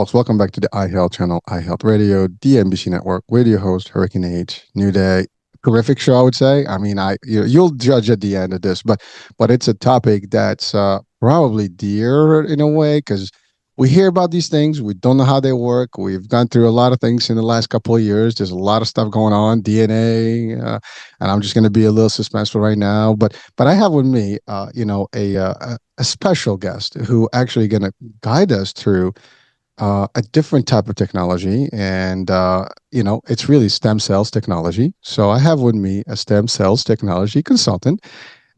folks, welcome back to the iHealth channel, iHealth Radio, the NBC network, with your host, Hurricane H. New day, terrific show, I would say. I mean, you'll judge at the end of this, but it's a topic that's probably dear in a way because we hear about these things, we don't know how they work. We've gone through a lot of things in the last couple of years. There's a lot of stuff going on, DNA, and I'm just going to be a little suspenseful right now. But I have with me, a special guest who actually going to guide us through a different type of technology, and it's really stem cells technology. So I have with me a stem cells technology consultant,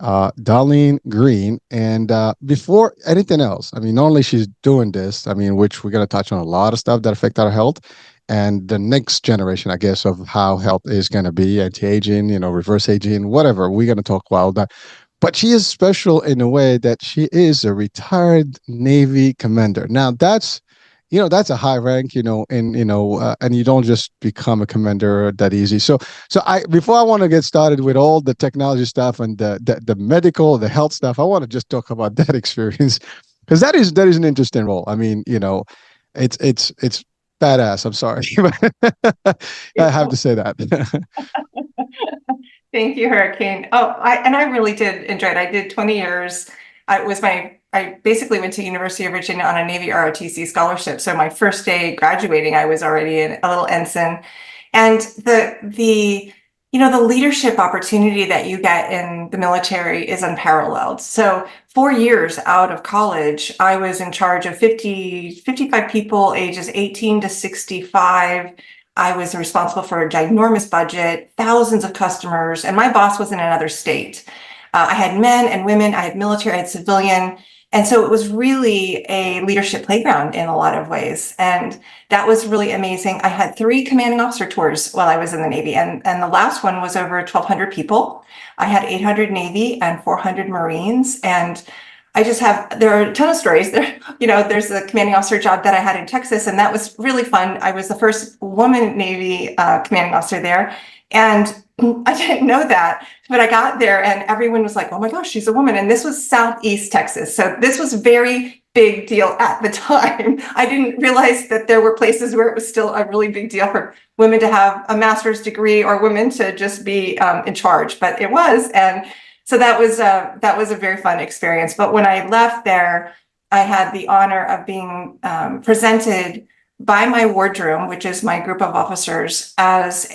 Darlene Greene. And before anything else, I mean, not only she's doing this, I mean, which we're going to touch on a lot of stuff that affect our health and the next generation, I guess, of how health is going to be, anti-aging, reverse aging, whatever. We're going to talk about that. But she is special in a way that she is a retired Navy commander. Now, that's a high rank, and you don't just become a commander that easy. So before I want to get started with all the technology stuff and the medical, the health stuff, I want to just talk about that experience because that is an interesting role. I mean, it's badass. I'm sorry, I have to say that. Thank you, Hurricane. I really did enjoy it. I did 20 years. I basically went to University of Virginia on a Navy ROTC scholarship. So my first day graduating, I was already a little ensign. And the leadership opportunity that you get in the military is unparalleled. So 4 years out of college, I was in charge of 55 people, ages 18 to 65. I was responsible for a ginormous budget, thousands of customers, and my boss was in another state. I had men and women, I had military, I had civilian. And so it was really a leadership playground in a lot of ways. And that was really amazing. I had 3 commanding officer tours while I was in the Navy. And the last one was over 1,200 people. I had 800 Navy and 400 Marines. And there are a ton of stories there. There's the commanding officer job that I had in Texas, and that was really fun. I was the first woman Navy commanding officer there. And I didn't know that, but I got there and everyone was like, oh my gosh, she's a woman. And this was Southeast Texas. So this was a very big deal at the time. I didn't realize that there were places where it was still a really big deal for women to have a master's degree or women to just be in charge, but it was. And so that was a very fun experience. But when I left there, I had the honor of being presented by my wardroom, which is my group of officers, as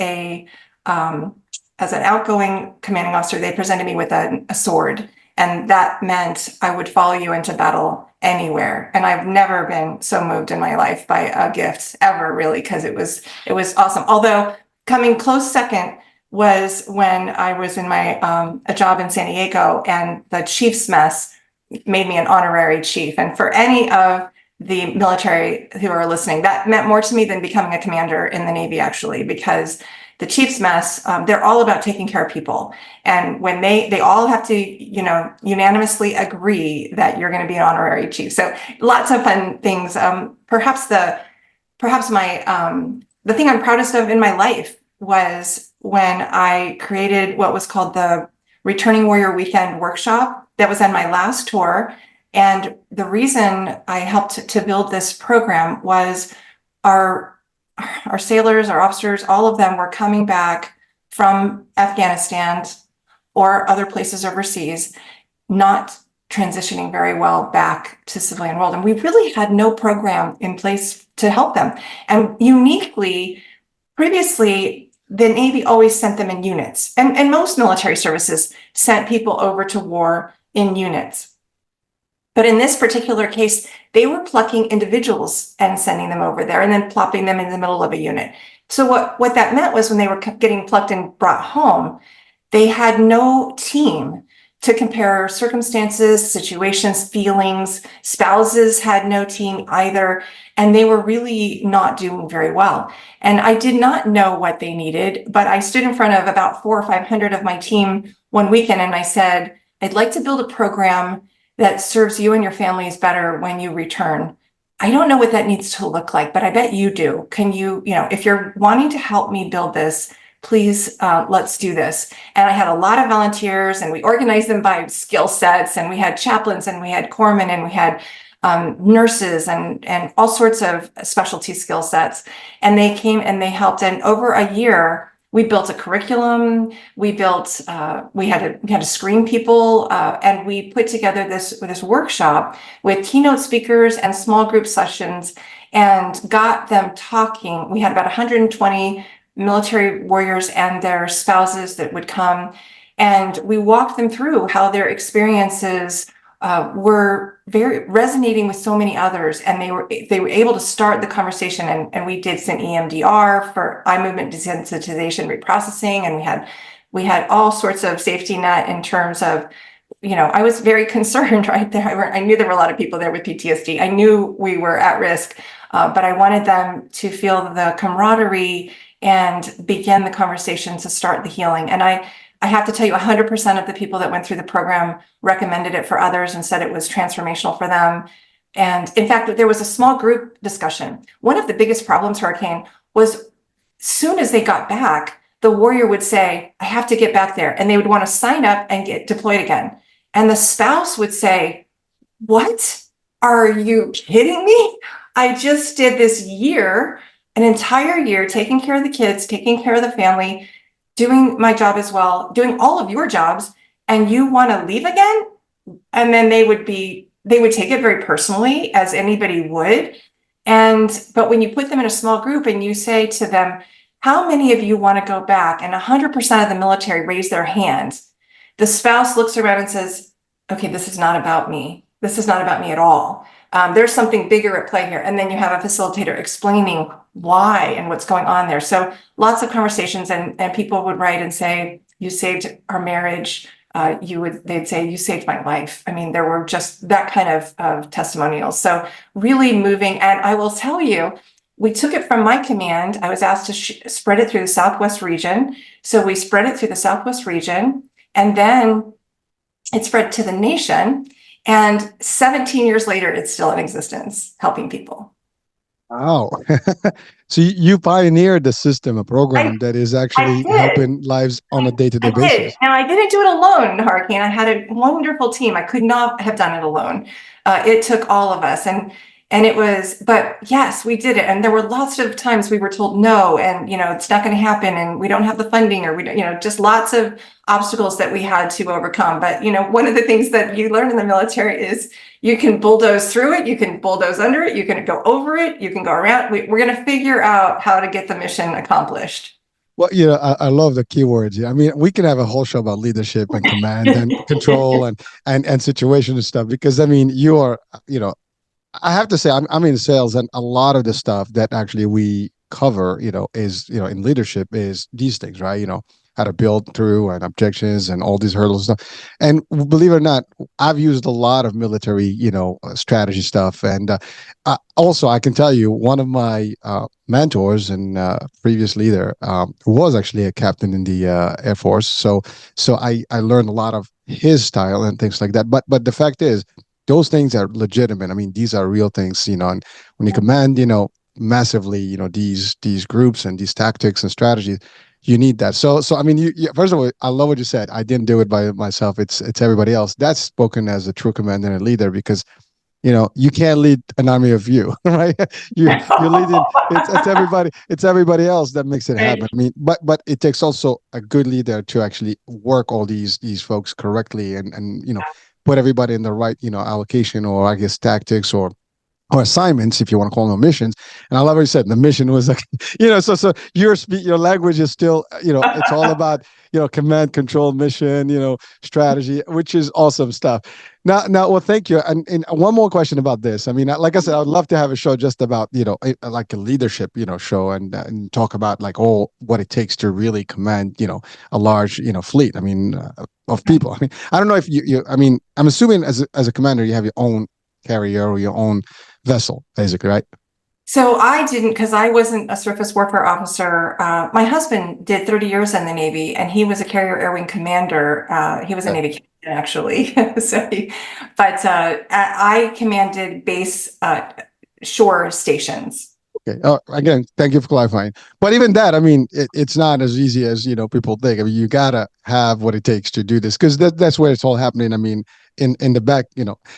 an outgoing commanding officer. They presented me with a sword, and that meant I would follow you into battle anywhere. And I've never been so moved in my life by a gift ever, really, because it was awesome. Although coming close second was when I was in my a job in San Diego, and the chief's mess made me an honorary chief. And for any of the military who are listening, that meant more to me than becoming a commander in the Navy, actually, because the chief's mess, they're all about taking care of people. And when they all have to, unanimously agree that you're going to be an honorary chief. So lots of fun things. Perhaps the thing I'm proudest of in my life was when I created what was called the Returning Warrior Weekend Workshop. That was on my last tour. And the reason I helped to build this program was our sailors, our officers, all of them were coming back from Afghanistan or other places overseas, not transitioning very well back to civilian world. And we really had no program in place to help them. And uniquely, previously, the Navy always sent them in units. And most military services sent people over to war in units. But in this particular case, they were plucking individuals and sending them over there and then plopping them in the middle of a unit. So what that meant was when they were getting plucked and brought home, they had no team to compare circumstances, situations, feelings. Spouses had no team either, and they were really not doing very well. And I did not know what they needed, but I stood in front of about 400 or 500 of my team one weekend and I said, I'd like to build a program that serves you and your families better when you return. I don't know what that needs to look like, but I bet you do. Can you, if you're wanting to help me build this, please, let's do this. And I had a lot of volunteers and we organized them by skill sets, and we had chaplains and we had corpsmen and we had nurses and all sorts of specialty skill sets. And they came and they helped. And over a year, we built a curriculum. We built, we had to screen people, and we put together this workshop with keynote speakers and small group sessions and got them talking. We had about 120 military warriors and their spouses that would come, and we walked them through how their experiences were very resonating with so many others, and they were able to start the conversation. And we did some EMDR for eye movement desensitization reprocessing, and we had all sorts of safety net in terms of, I was very concerned right there. I knew there were a lot of people there with PTSD. I knew we were at risk, but I wanted them to feel the camaraderie and begin the conversation to start the healing. And I have to tell you, 100% of the people that went through the program recommended it for others and said it was transformational for them. And in fact, there was a small group discussion. One of the biggest problems, Hurricane, was soon as they got back, the warrior would say, I have to get back there. And they would want to sign up and get deployed again. And the spouse would say, what? Are you kidding me? I just did this year, an entire year, taking care of the kids, taking care of the family, doing my job as well, doing all of your jobs, and you want to leave again? And then they would take it very personally, as anybody would. But when you put them in a small group and you say to them, how many of you want to go back? And 100% of the military raise their hands. The spouse looks around and says, okay, this is not about me. This is not about me at all. There's something bigger at play here. And then you have a facilitator explaining why and what's going on there. So lots of conversations, and people would write and say, you saved our marriage. They'd say, you saved my life. I mean, there were just that kind of testimonials. So really moving. And I will tell you, we took it from my command. I was asked to spread it through the Southwest region. So we spread it through the Southwest region, and then it spread to the nation. And 17 years later, it's still in existence, helping people. Wow. So you pioneered the system, a program that is actually helping lives on a day-to-day basis. Now, I didn't do it alone, Hurricane. I had a wonderful team. I could not have done it alone. It took all of us. And it was, but yes, we did it. And there were lots of times we were told no, and, it's not going to happen, and we don't have the funding, or we don't, just lots of obstacles that we had to overcome. But, one of the things that you learn in the military is you can bulldoze through it, you can bulldoze under it, you can go over it, you can go around. We're going to figure out how to get the mission accomplished. Well, I love the keywords. I mean, we can have a whole show about leadership and command and control and situation and stuff, because, I mean, you are, I have to say, I'm in sales, and a lot of the stuff that actually we cover, is, in leadership is these things, right? How to build through and objections and all these hurdles and stuff. And believe it or not, I've used a lot of military, strategy stuff. And also, I can tell you, one of my mentors and previous leader was actually a captain in the Air Force. So I learned a lot of his style and things like that. But the fact is, those things are legitimate. I mean, these are real things, and when you command, massively, these groups and these tactics and strategies, you need that. So I mean, you first of all, I love what you said. I didn't do it by myself. It's everybody else. That's spoken as a true commander and leader, because you can't lead an army of you, right? You're leading. It's everybody else that makes it happen. I mean, but it takes also a good leader to actually work all these folks correctly, and put everybody in the right, allocation, or I guess tactics, or assignments, if you want to call them missions. And I love what you said. The mission was like, so your language is still, it's all about, command, control, mission, strategy, which is awesome stuff. Now, well, thank you. And one more question about this. I mean, like I said, I would love to have a show just about, like a leadership, show, and talk about like all what it takes to really command, a large, fleet. I mean, of people. I mean, I don't know if I mean, I'm assuming as a commander, you have your own carrier or your own vessel, basically, right? So I didn't, because I wasn't a surface warfare officer. My husband did 30 years in the Navy, and he was a carrier air wing commander. He was a Navy captain, actually. I commanded base shore stations. Okay. Again, thank you for clarifying. But even that, I mean, it's not as easy as people think. I mean, you gotta have what it takes to do this, because that's where it's all happening. I mean, in the back,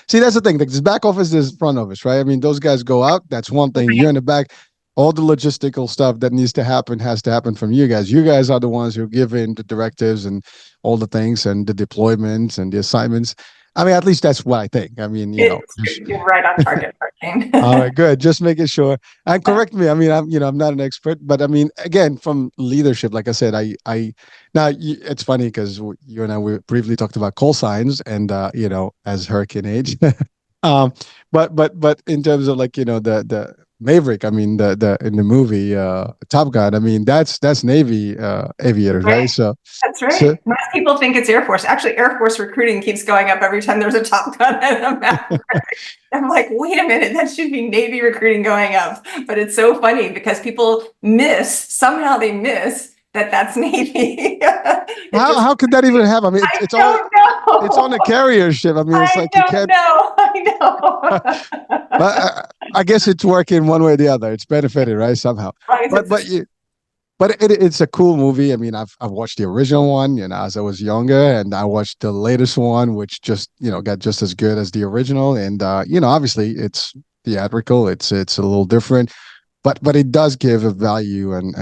see, that's the thing. Like, this back office is front office, right? I mean, those guys go out, that's one thing. You're in the back. All the logistical stuff that needs to happen has to happen from you guys. You guys are the ones who give in the directives and all the things and the deployments and the assignments. I mean, at least that's what I think. I mean, just You're right on target, Hurricane. all right, good. Just making sure. And correct me. I mean, I'm not an expert, but I mean, again, from leadership, like I said, now it's funny because you and I we briefly talked about call signs and as Hurricane Age, um, but in terms of like the Maverick, I mean the in the movie Top Gun, I mean that's Navy aviators, right? Right. So That's so right. Most people think it's Air Force. Actually, Air Force recruiting keeps going up every time there's a Top Gun and a Maverick. I'm like, wait a minute, that should be Navy recruiting going up. But it's so funny because people somehow they miss that that's Navy. how could that even happen? I mean, I don't it's on a know. carrier ship. I mean, it's I like you don't can't. know. I know. But I guess it's working one way or the other. It's benefited, right? Somehow. But but you, it's a cool movie. I mean, I've watched the original one, as I was younger, and I watched the latest one, which just got just as good as the original. And obviously it's theatrical. It's a little different, but it does give a value and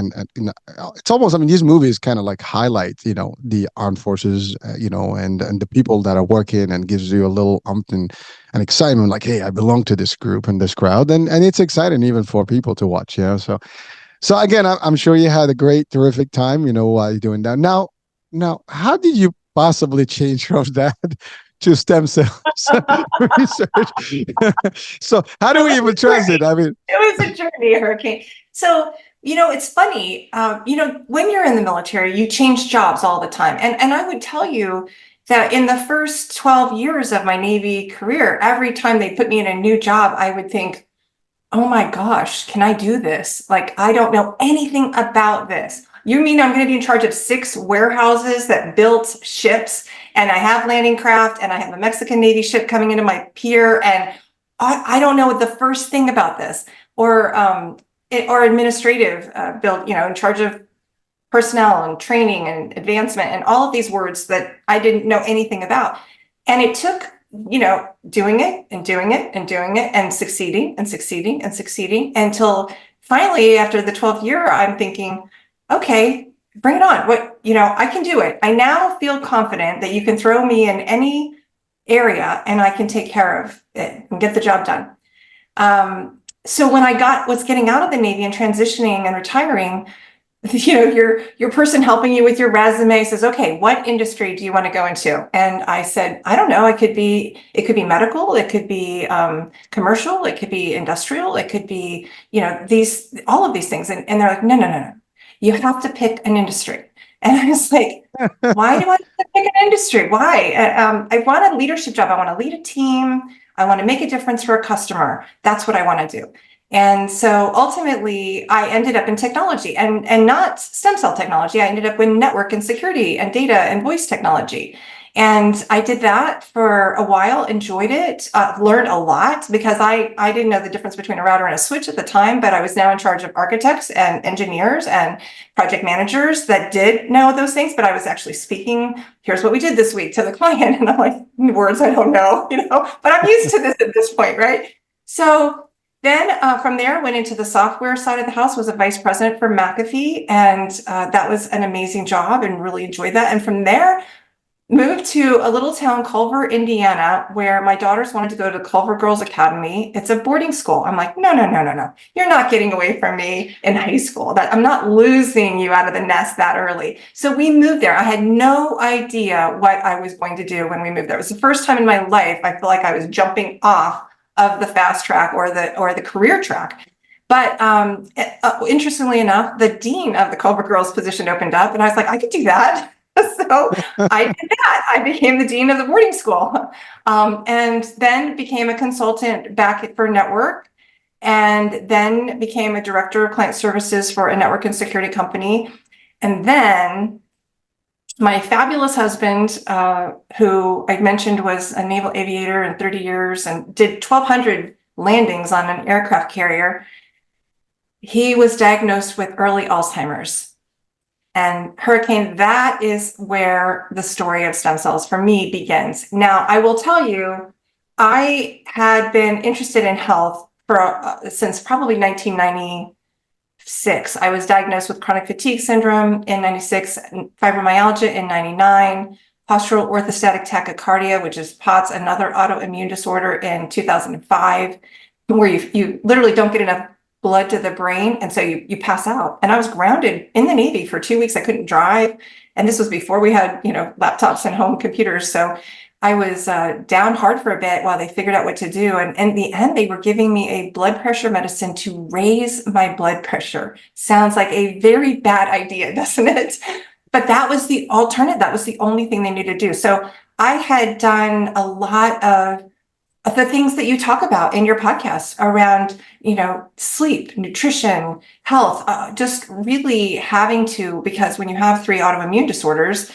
it's almost. I mean, these movies kind of like highlight the armed forces, and the people that are working, and gives you a little and excitement, like, hey, I belong to this group and this crowd, and it's exciting even for people to watch. So again, I'm sure you had a great, terrific time, while you're doing that. Now, how did you possibly change from that to stem cells research? So how do we even transit? I mean, It was a journey, Hurricane. So, it's funny. When you're in the military, you change jobs all the time. And I would tell you that in the first 12 years of my Navy career, every time they put me in a new job, I would think, oh my gosh, can I do this? Like, I don't know anything about this. You mean I'm going to be in charge of 6 warehouses that built ships, and I have landing craft, and I have a Mexican Navy ship coming into my pier, and I don't know the first thing about this, or administrative build, in charge of personnel and training and advancement and all of these words that I didn't know anything about. And it took, doing it and doing it and doing it and succeeding and succeeding and succeeding until finally, after the 12th year, I'm thinking, okay, bring it on. I can do it. I now feel confident that you can throw me in any area and I can take care of it and get the job done. So when I was getting out of the Navy and transitioning and retiring, your person helping you with your resume says, okay, what industry do you want to go into? And I said, I don't know. It could be medical, it could be commercial, it could be industrial, it could be, all of these things. And they're like, no. You have to pick an industry. And I was like, why do I have to pick an industry? Why? I want a leadership job. I want to lead a team. I want to make a difference for a customer. That's what I want to do. And so ultimately, I ended up in technology and not stem cell technology. I ended up in network and security and data and voice technology. And I did that for a while, enjoyed it, learned a lot because I didn't know the difference between a router and a switch at the time, but I was now in charge of architects and engineers and project managers that did know those things. But I was actually speaking, here's what we did this week to the client. And I'm like, words I don't know, but I'm used to this at this point, right? So then from there, I went into the software side of the house, was a vice president for McAfee. And that was an amazing job and really enjoyed that. And from there, moved to a little town, Culver, Indiana, where my daughters wanted to go to Culver Girls Academy. It's a boarding school. I'm like, no. You're not getting away from me in high school. I'm not losing you out of the nest that early. So we moved there. I had no idea what I was going to do when we moved there. It was the first time in my life I feel like I was jumping off of the fast track or the career track. But interestingly enough, the dean of the Culver Girls position opened up, and I was like, I could do that. So I did that. I became the dean of the boarding school, and then became a consultant back for network, and then became a director of client services for a network and security company. And then my fabulous husband, who I mentioned was a naval aviator in 30 years and did 1,200 landings on an aircraft carrier, he was diagnosed with early Alzheimer's. And Hurricane, that is where the story of stem cells for me begins. Now, I will tell you, I had been interested in health for since probably 1996. I was diagnosed with chronic fatigue syndrome in 96, fibromyalgia in 99, postural orthostatic tachycardia, which is POTS, another autoimmune disorder, in 2005, where you literally don't get enough blood to the brain, and so you pass out. And I was grounded in the Navy for 2 weeks. I couldn't drive, and this was before we had laptops and home computers. So I was down hard for a bit while they figured out what to do. And in the end, they were giving me a blood pressure medicine to raise my blood pressure. Sounds like a very bad idea, doesn't it? But that was the alternative. That was the only thing they needed to do. So I had done a lot of the things that you talk about in your podcast around, sleep, nutrition, health, just really having to, because when you have 3 autoimmune disorders,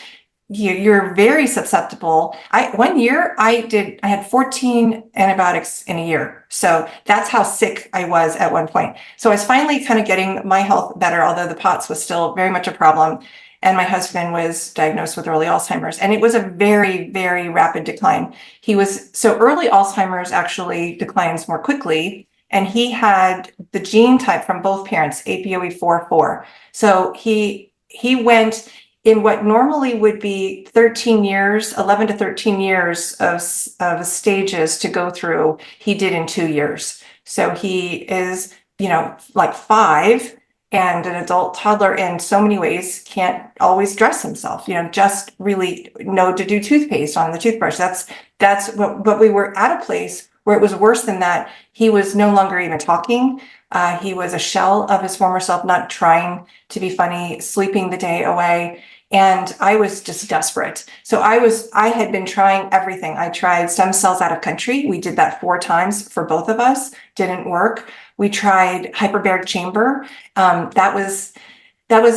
you're very susceptible. One year I had 14 antibiotics in a year. So that's how sick I was at one point. So I was finally kind of getting my health better, although the POTS was still very much a problem. And my husband was diagnosed with early Alzheimer's, and it was a very, very rapid decline. So early Alzheimer's actually declines more quickly. And he had the gene type from both parents, APOE4/4. So he went in what normally would be 13 years, 11 to 13 years of stages to go through, he did in 2 years. So he is, like 5 and an adult toddler in so many ways, can't always dress himself, just really know to do toothpaste on the toothbrush. That's but we were at a place where it was worse than that. He was no longer even talking. He was a shell of his former self, not trying to be funny, sleeping the day away. And I was just desperate. So I had been trying everything. I tried stem cells out of country. We did that 4 times for both of us. Didn't work. We tried hyperbaric chamber. That was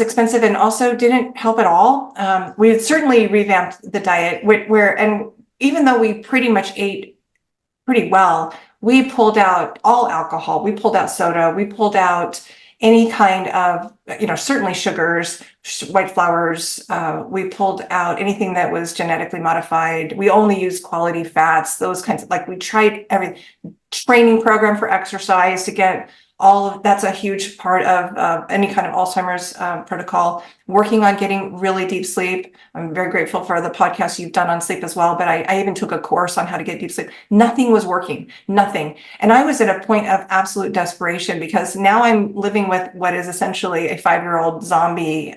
expensive and also didn't help at all. We had certainly revamped the diet and even though we pretty much ate pretty well, we pulled out all alcohol. We pulled out soda. We pulled out any kind of, certainly sugars, white flours. We pulled out anything that was genetically modified. We only used quality fats, those kinds of, we tried every training program for exercise to get all of that's a huge part of any kind of Alzheimer's protocol. Working on getting really deep sleep. I'm very grateful for the podcast you've done on sleep as well, but I even took a course on how to get deep sleep. Nothing was working, nothing. And I was at a point of absolute desperation because now I'm living with what is essentially a 5-year-old zombie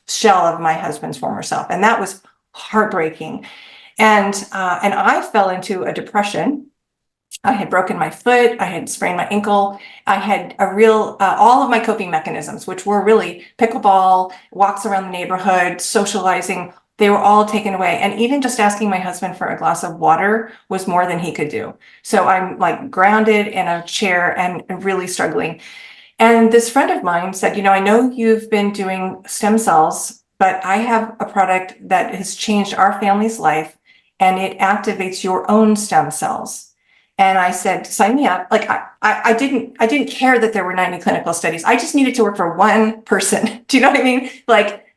shell of my husband's former self. And that was heartbreaking. And I fell into a depression. I had broken my foot. I had sprained my ankle. I had all of my coping mechanisms, which were really pickleball, walks around the neighborhood, socializing. They were all taken away. And even just asking my husband for a glass of water was more than he could do. So I'm grounded in a chair and really struggling. And this friend of mine said, I know you've been doing stem cells, but I have a product that has changed our family's life, and it activates your own stem cells. And I said, sign me up. I didn't care that there were 90 clinical studies. I just needed to work for one person. Do you know what I mean?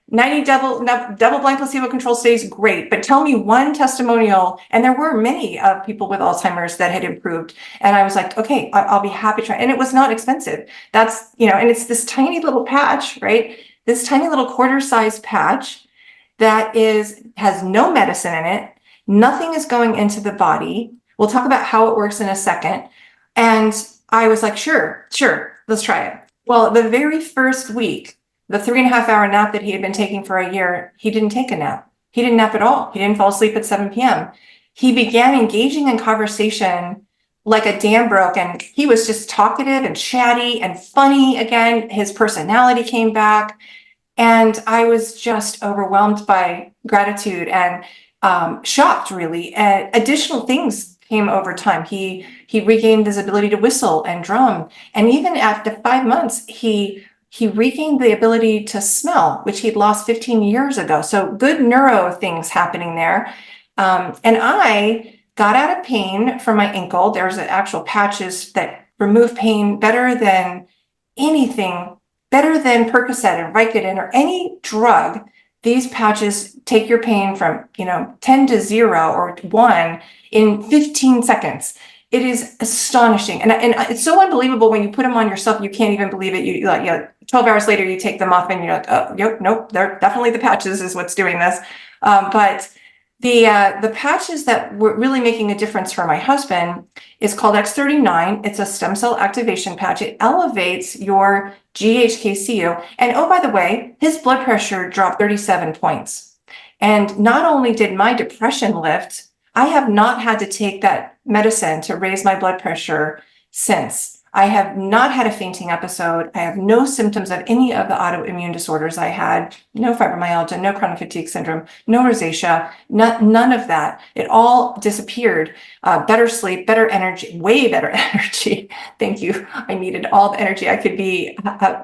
90 double-blind placebo-controlled studies, great. But tell me one testimonial. And there were many of people with Alzheimer's that had improved. And I was like, okay, I'll be happy to try. And it was not expensive. That's, and it's this tiny little patch, right? This tiny little quarter-sized patch that has no medicine in it. Nothing is going into the body. We'll talk about how it works in a second. And I was like, sure, let's try it. Well, the very first week, the 3.5-hour nap that he had been taking for a year, he didn't take a nap. He didn't nap at all. He didn't fall asleep at 7 p.m. He began engaging in conversation like a dam broke, and he was just talkative and chatty and funny again. His personality came back, and I was just overwhelmed by gratitude and shocked, really. Additional things came over time. He regained his ability to whistle and drum. And even after 5 months, he regained the ability to smell, which he'd lost 15 years ago. So good neuro things happening there. And I got out of pain from my ankle. There's actual patches that remove pain better than anything better than Percocet and Vicodin or any drug. These patches take your pain from, 10 to 0 or 1 in 15 seconds. It is astonishing. And it's so unbelievable when you put them on yourself, you can't even believe it. 12 hours later, you take them off and you're like, oh, yep, nope, they're definitely the patches is what's doing this. But the patches that were really making a difference for my husband is called X39. It's a stem cell activation patch. It elevates your GHK-CU. And oh, by the way, his blood pressure dropped 37 points. And not only did my depression lift, I have not had to take that medicine to raise my blood pressure since. I have not had a fainting episode. I have no symptoms of any of the autoimmune disorders I had, no fibromyalgia, no chronic fatigue syndrome, no rosacea, none of that. It all disappeared. Better sleep, better energy, way better energy. Thank you. I needed all the energy I could be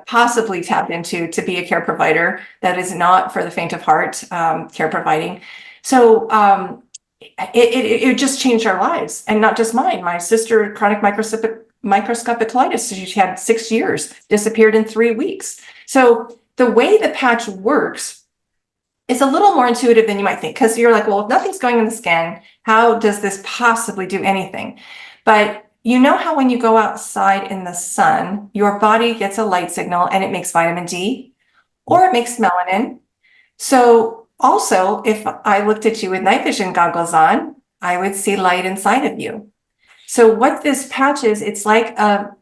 possibly tapped into to be a care provider. That is not for the faint of heart, care providing. So it just changed our lives, and not just mine. My sister, chronic microscopic colitis, she had 6 years, disappeared in 3 weeks. So the way the patch works is a little more intuitive than you might think, because you're like, well, if nothing's going in the skin, how does this possibly do anything? But you know how when you go outside in the sun, your body gets a light signal and it makes vitamin D or it makes melanin. So also, if I looked at you with night vision goggles on, I would see light inside of you. So what this patch is, it's like a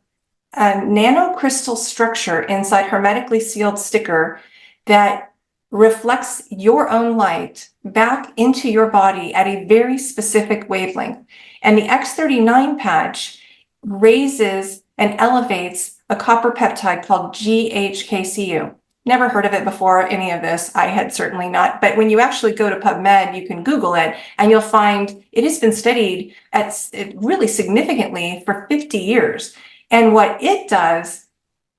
nanocrystal structure inside hermetically sealed sticker that reflects your own light back into your body at a very specific wavelength. And the X39 patch raises and elevates a copper peptide called GHK-CU. Never heard of it before any of this. I had certainly not. But when you actually go to PubMed, you can Google it and you'll find it has been studied really significantly for 50 years. And what it does,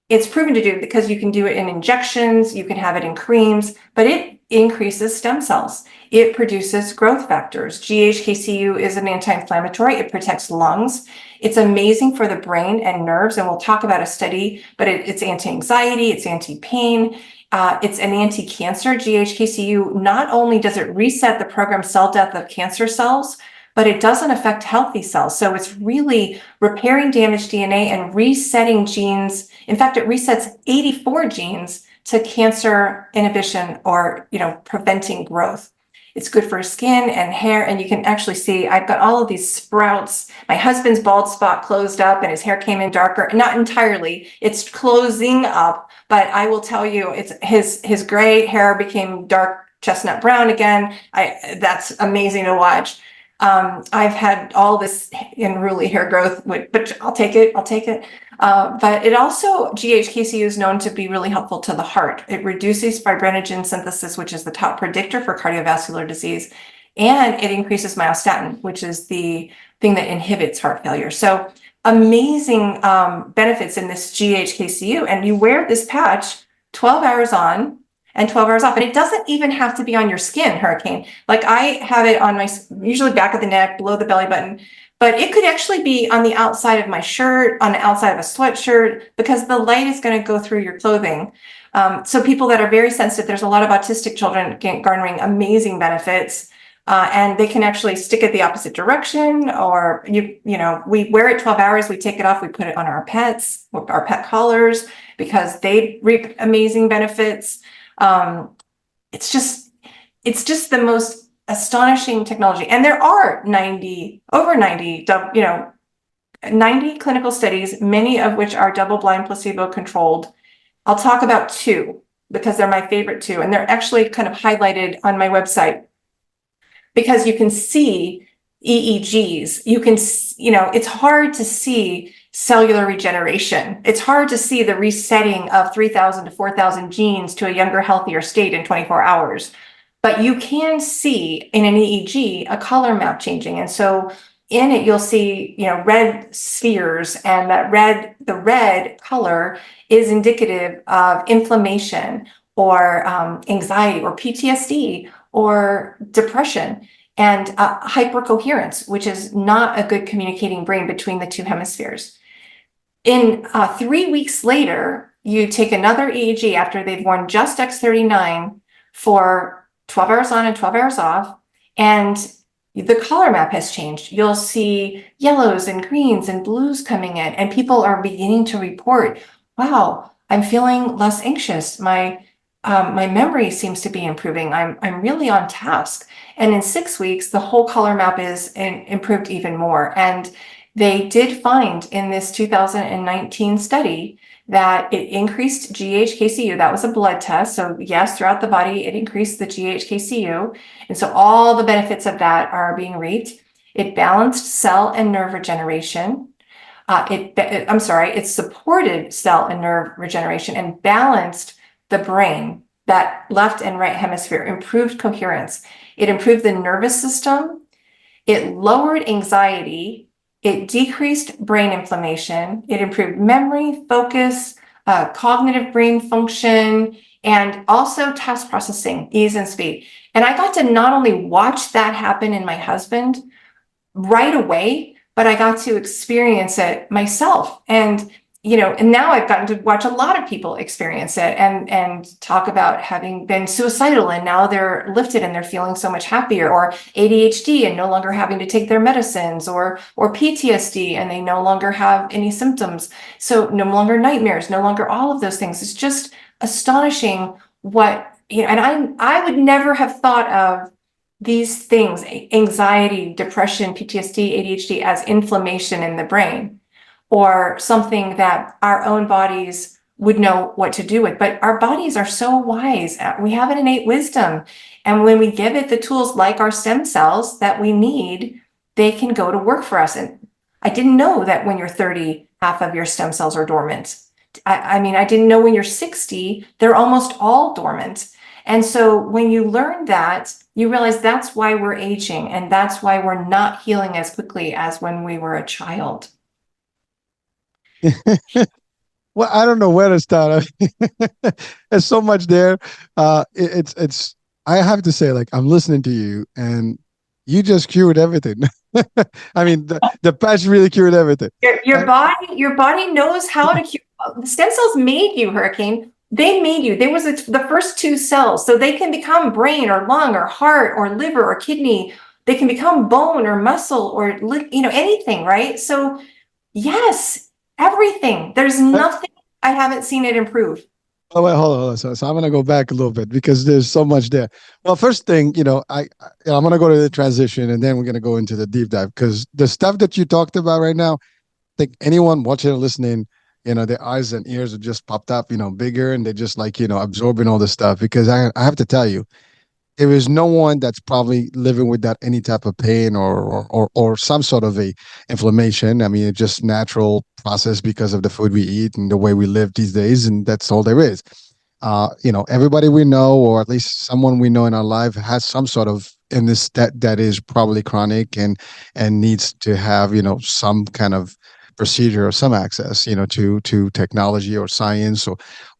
it's proven to do, because you can do it in injections, you can have it in creams, but it increases stem cells. It produces growth factors. GHK-CU is an anti-inflammatory. It protects lungs. It's amazing for the brain and nerves. And we'll talk about a study, but it's anti-anxiety, it's anti-pain, it's an anti-cancer. GHK-CU, not only does it reset the programmed cell death of cancer cells, but it doesn't affect healthy cells. So it's really repairing damaged DNA and resetting genes. In fact, it resets 84 genes to cancer inhibition or, preventing growth. It's good for skin and hair. And you can actually see, I've got all of these sprouts. My husband's bald spot closed up and his hair came in darker. Not entirely, it's closing up, but I will tell you, it's his gray hair became dark chestnut brown again. That's amazing to watch. I've had all this unruly hair growth, but I'll take it. But it also, GHK-CU is known to be really helpful to the heart. It reduces fibrinogen synthesis, which is the top predictor for cardiovascular disease. And it increases myostatin, which is the thing that inhibits heart failure. So amazing benefits in this GHK-CU. And you wear this patch 12 hours on and 12 hours off. And it doesn't even have to be on your skin, Hurricane. Like I have it on my, usually back of the neck, below the belly button, but it could actually be on the outside of my shirt, on the outside of a sweatshirt, because the light is going to go through your clothing. So people that are very sensitive, there's a lot of autistic children garnering amazing benefits. And they can actually stick it the opposite direction, or we wear it 12 hours, we take it off, we put it on our pets, our pet collars, because they reap amazing benefits. It's just the most astonishing technology. And there are 90 clinical studies, many of which are double-blind, placebo-controlled. I'll talk about 2 because they're my favorite 2, and they're actually kind of highlighted on my website, because you can see EEGs. You can, it's hard to see cellular regeneration. It's hard to see the resetting of 3,000 to 4,000 genes to a younger, healthier state in 24 hours. But you can see in an EEG a color map changing. And so in it, you'll see, red spheres, and the red color is indicative of inflammation or anxiety or PTSD or depression, and hypercoherence, which is not a good communicating brain between the 2 hemispheres. In 3 weeks later, you take another EEG after they've worn just X39 for 12 hours on and 12 hours off, and the color map has changed. You'll see yellows and greens and blues coming in, and people are beginning to report, wow, I'm feeling less anxious. My memory seems to be improving. I'm really on task. And in 6 weeks, the whole color map is improved even more. And they did find in this 2019 study that it increased GHK-CU. That was a blood test. So yes, throughout the body, it increased the GHK-CU. And so all the benefits of that are being reaped. It balanced cell and nerve regeneration. It supported cell and nerve regeneration and balanced the brain, that left and right hemisphere, improved coherence. It improved the nervous system. It lowered anxiety. It decreased brain inflammation. It improved memory, focus, cognitive brain function, and also task processing, ease and speed. And I got to not only watch that happen in my husband right away, but I got to experience it myself. And and now I've gotten to watch a lot of people experience it and talk about having been suicidal, and now they're lifted and they're feeling so much happier, or ADHD and no longer having to take their medicines, or PTSD and they no longer have any symptoms. So no longer nightmares, no longer all of those things. It's just astonishing what, and I would never have thought of these things, anxiety, depression, PTSD, ADHD, as inflammation in the brain, or something that our own bodies would know what to do with. But our bodies are so wise. We have an innate wisdom. And when we give it the tools like our stem cells that we need, they can go to work for us. And I didn't know that when you're 30, half of your stem cells are dormant. I mean, I didn't know when you're 60, they're almost all dormant. And so when you learn that, you realize that's why we're aging, and that's why we're not healing as quickly as when we were a child. Well, I don't know where to start. There's so much there. It's. I have to say, like, I'm listening to you, and you just cured everything. I mean, the patch really cured everything. And Your body knows how to cure. The stem cells made you, Hurricane. They made you. They was the first two cells, so they can become brain or lung or heart or liver or kidney. They can become bone or muscle or anything, right? So yes, everything. There's nothing I haven't seen it improve. oh wait, hold on. So I'm gonna go back a little bit because there's so much there. Well, first thing, I'm gonna go to the transition and then we're gonna go into the deep dive because the stuff that you talked about right now, I think anyone watching or listening, their eyes and ears are just popped up, bigger, and they're just like, absorbing all this stuff because I have to tell you, there is no one that's probably living without any type of pain or some sort of a inflammation. I mean, it's just natural process because of the food we eat and the way we live these days, and that's all there is. Everybody we know, or at least someone we know in our life, has some sort of illness that is probably chronic and needs to have some kind of procedure or some access to technology or science,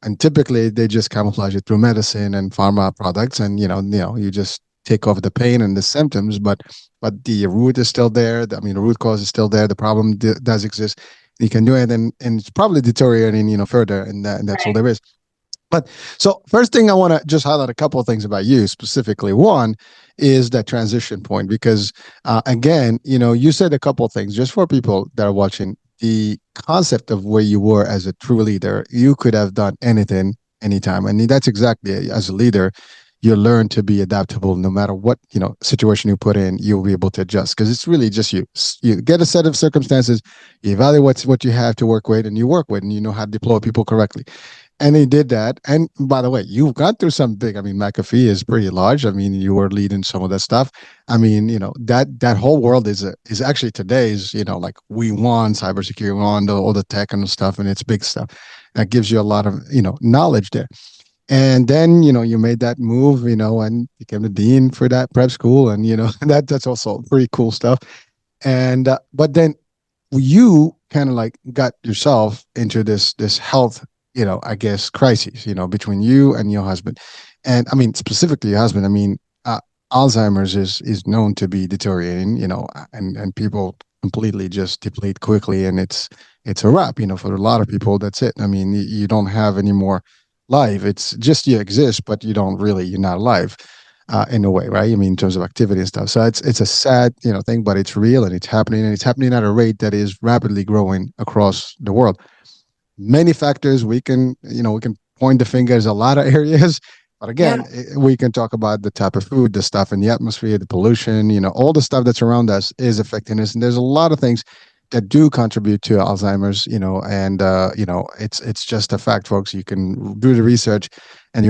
and typically they just camouflage it through medicine and pharma products, and you just take off the pain and the symptoms, but the root is still there. I mean, the root cause is still there. The problem does exist. You can do it, and it's probably deteriorating further, and that's all Right. there is. But so first thing I want to just highlight a couple of things about you specifically. One is that transition point because again, you said a couple of things just for people that are watching. The concept of where you were as a true leader, you could have done anything, anytime, and that's exactly it. As a leader, you learn to be adaptable no matter what situation you put in. You'll be able to adjust because it's really just you. You get a set of circumstances, you evaluate what you have to work with, and you work with, and you know how to deploy people correctly. And he did that. And by the way, you've gone through some big. I mean, McAfee is pretty large. I mean, you were leading some of that stuff. I mean, that whole world is actually today's. Like we want cybersecurity, we want all the tech and the stuff, and it's big stuff. That gives you a lot of knowledge there. And then you made that move, and became the dean for that prep school, and that's also pretty cool stuff. And but then you kind of like got yourself into this health, I guess crisis, between you and your husband. And I mean, specifically your husband, I mean, Alzheimer's is known to be deteriorating, and people completely just deplete quickly, and it's a wrap. For a lot of people, that's it. I mean, you don't have any more life. It's just you exist, but you're not alive. In a way, right? I mean, in terms of activity and stuff. So it's a sad, thing, but it's real and it's happening at a rate that is rapidly growing across the world. Many factors we can point the fingers a lot of areas, but again, Yeah. we can talk about the type of food, the stuff in the atmosphere, the pollution, all the stuff that's around us is affecting us, and there's a lot of things that do contribute to Alzheimer's, and it's just a fact, folks. You can do the research, and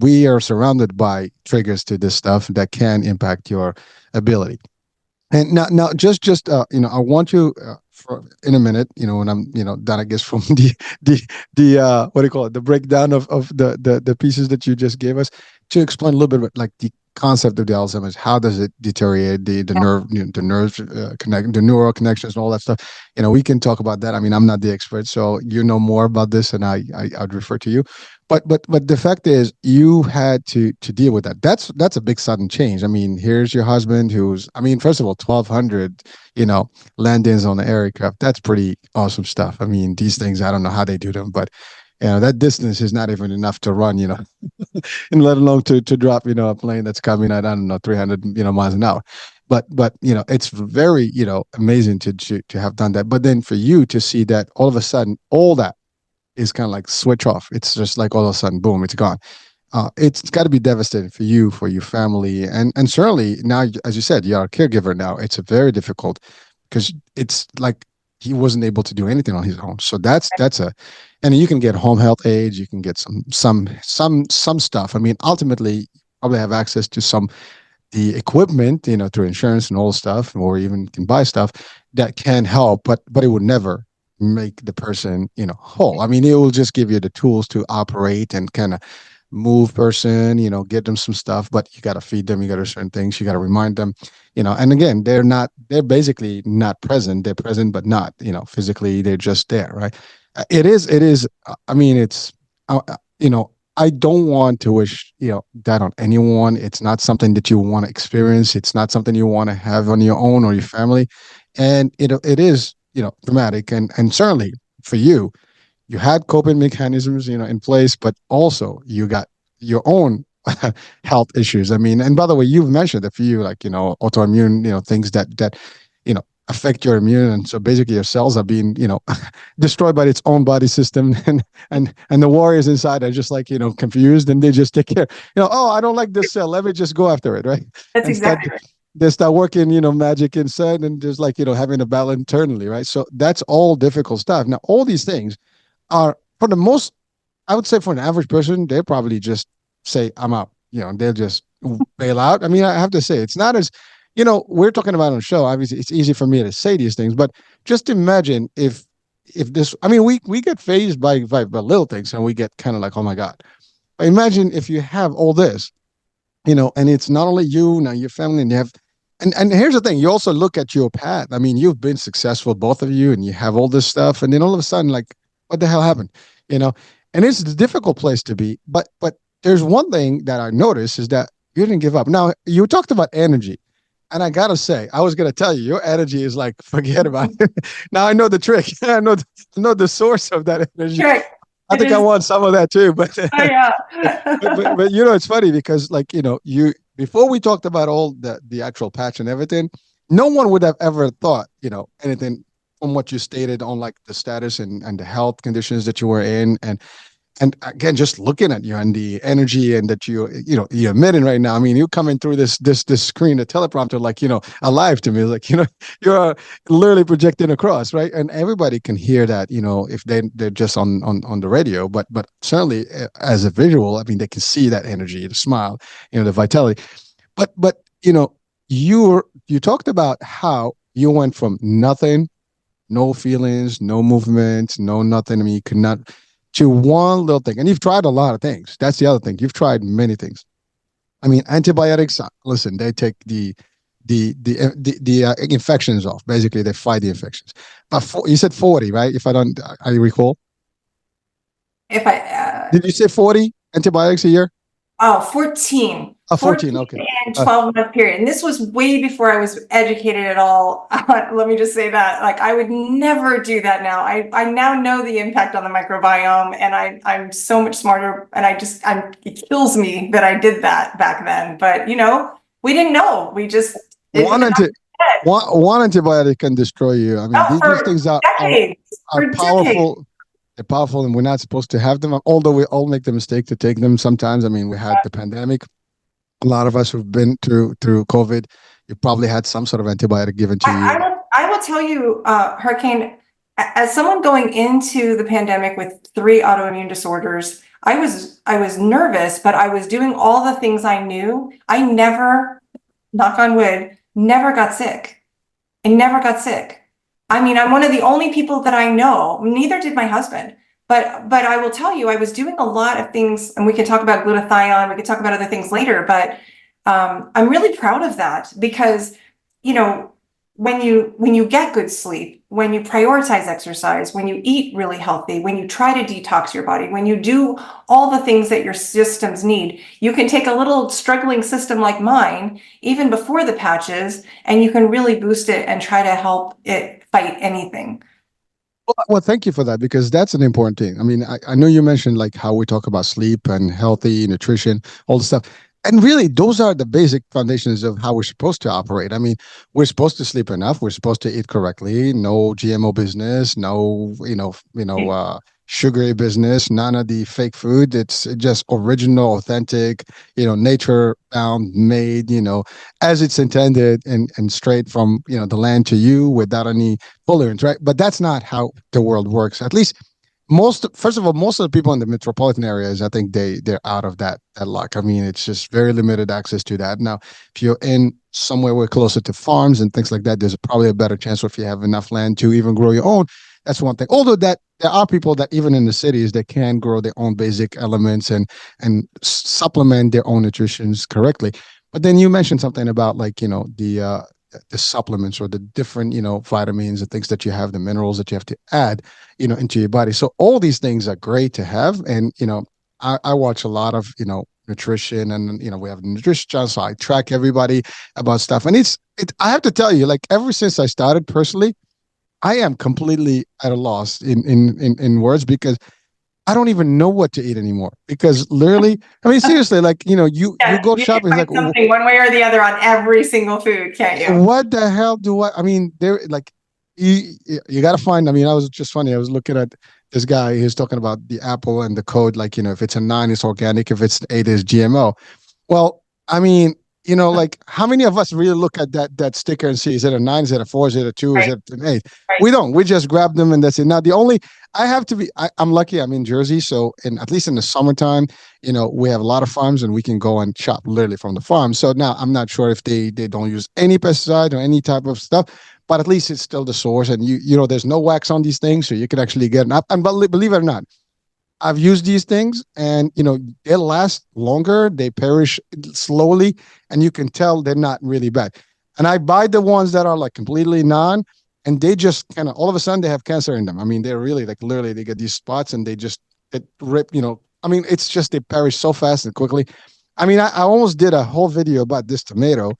we are surrounded by triggers to this stuff that can impact your ability. And now, I want you in a minute, when I'm, done, I guess, from the what do you call it, the breakdown of the pieces that you just gave us, to explain a little bit about, like, the concept of the Alzheimer's. How does it deteriorate the nerve, the nerves, connect the neural connections and all that stuff? We can talk about that. I mean, I'm not the expert, so you know more about this, and I'd refer to you. But the fact is, you had to deal with that. That's a big sudden change. I mean, here's your husband who's, I mean, first of all, 1,200, landings on the aircraft. That's pretty awesome stuff. I mean, these things, I don't know how they do them, but that distance is not even enough to run, and let alone to drop, a plane that's coming at, I don't know, 300, miles an hour. But it's very, amazing to have done that. But then for you to see that all of a sudden, all that is kind of like switch off. It's just like all of a sudden, boom, it's gone. It's got to be devastating for you, for your family, and certainly now, as you said, you're a caregiver now. It's a very difficult, because it's like he wasn't able to do anything on his own. So and you can get home health aides, you can get some stuff. I mean, ultimately, you probably have access to some the equipment, through insurance and all stuff, or even can buy stuff that can help, but it would never make the person, whole. I mean, it will just give you the tools to operate and kind of move person, get them some stuff, but you got to feed them, you got to certain things, you got to remind them, and again, they're basically not present. They're present, but not, physically, they're just there, right? It is, I mean, it's, I don't want to wish, that on anyone. It's not something that you want to experience. It's not something you want to have on your own or your family. And it is, dramatic. And certainly for you, you had coping mechanisms, in place, but also you got your own health issues. I mean, and by the way, you've mentioned a few, like, autoimmune, things that affect your immune, and so basically your cells are being, destroyed by its own body system, and the warriors inside are just, like, confused, and they just take care. Oh, I don't like this cell. Let me just go after it, right? That's And start exactly right. they start working, magic inside, and just, like, having a battle internally, right? So that's all difficult stuff. Now, all these things are, for the most, I would say, for an average person, they probably just say, I'm out, and they'll just bail out. I mean, I have to say, it's not as, we're talking about on the show. Obviously, it's easy for me to say these things, but just imagine if this, I mean, we get phased by little things, and we get kind of like, oh my God. Imagine if you have all this, and it's not only you, now your family, and you have, and here's the thing, you also look at your path. I mean, you've been successful, both of you, and you have all this stuff, and then all of a sudden, like, what the hell happened? You know, and it's a difficult place to be. But there's one thing that I noticed is that you didn't give up. Now, you talked about energy. And I gotta say, I was gonna tell you, your energy is like, forget about it. Now I know the trick. I know the source of that energy. Correct. I It think I is. want some of that too. But Oh, yeah. but it's funny because, like, you, before we talked about all the actual patch and everything, no one would have ever thought, anything from what you stated on, like, the status and the health conditions that you were in, and again, just looking at you and the energy and that you're emitting right now. I mean, you coming through this screen, the teleprompter, like, alive to me. Like, you're literally projecting across, right? And everybody can hear that, if they're just on the radio, but certainly, as a visual, I mean, they can see that energy, the smile, the vitality. But you talked about how you went from nothing, no feelings, no movement, no nothing. I mean, you could not, to one little thing. And you've tried a lot of things. That's the other thing. You've tried many things. I mean, antibiotics, listen, they take the infections off. Basically, they fight the infections. But you said 40, right? If I recall. If I, Did you say 40 antibiotics a year? oh, 14. 14, 14 okay. and Uh, 12-month period. And this was way before I was educated at all. Let me just say that. Like I would never do that now. I now know the impact on the microbiome and I'm so much smarter and it kills me that I did that back then. But we didn't know. It one went out of anti my head. one antibiotic can destroy you. I mean, Oh, these for things are decades, are for decades. powerful. They're powerful, and we're not supposed to have them. Although we all make the mistake to take them sometimes. I mean, we had the pandemic. A lot of us who've been through COVID, you probably had some sort of antibiotic given to I, I you. will I will tell you, Hurricane, as someone going into the pandemic with three autoimmune disorders, I was nervous, but I was doing all the things I knew. I never, knock on wood, never got sick. I never got sick. I mean, I'm one of the only people that I know, neither did my husband. But I will tell you, I was doing a lot of things, and we can talk about glutathione, we can talk about other things later, but I'm really proud of that because, you know, when you get good sleep, when you prioritize exercise, when you eat really healthy, when you try to detox your body, when you do all the things that your systems need, you can take a little struggling system like mine, even before the patches, and you can really boost it and try to help it fight anything. Well, thank you for that because that's an important thing. I mean, I know you mentioned like how we talk about sleep and healthy nutrition, all the stuff. And really, those are the basic foundations of how we're supposed to operate. I mean, we're supposed to sleep enough. We're supposed to eat correctly. No GMO business. No, sugary business. None of the fake food. It's just original, authentic. Nature bound, made. As it's intended and straight from the land to you without any tolerance, right? But that's not how the world works. At least first of all, most of the people in the metropolitan areas, I think they're out of that luck. I mean, it's just very limited access to that. Now, if you're in somewhere where closer to farms and things like that, there's probably a better chance, or if you have enough land to even grow your own. That's one thing. Although that there are people that even in the cities that can grow their own basic elements and supplement their own nutritions correctly. But then you mentioned something about like the supplements or the different vitamins and things that you have, the minerals that you have to add into your body. So all these things are great to have. And I watch a lot of nutrition, and we have a nutrition channel, so I track everybody about stuff. And I have to tell you, like ever since I started personally, I am completely at a loss in words because I don't even know what to eat anymore. Because literally, I mean, seriously, like you Yeah, go you can shopping, it's like find something one way or the other on every single food, can't you? what the hell do I mean, there like you got to find. I mean, I was just funny. I was looking at this guy. He was talking about the apple and the code. Like, if it's a 9, it's organic. If it's 8, it's GMO. Well, I mean, like how many of us really look at that sticker and see, is it a 9? Is it a 4? Is it a 2? Is Right, it an 8? right. We don't. We just grab them and that's it. Now, the only I have to be. I'm lucky. I'm in Jersey, so at least in the summertime, we have a lot of farms and we can go and shop literally from the farm. So now I'm not sure if they don't use any pesticide or any type of stuff, but at least it's still the source. And there's no wax on these things, so you can actually get an up. And believe it or not, I've used these things and they last longer, they perish slowly, and you can tell they're not really bad. And I buy the ones that are like completely non, and they just kind of all of a sudden they have cancer in them. I mean, they're really like literally they get these spots and they just it rip, I mean, it's just they perish so fast and quickly. I mean, I almost did a whole video about this tomato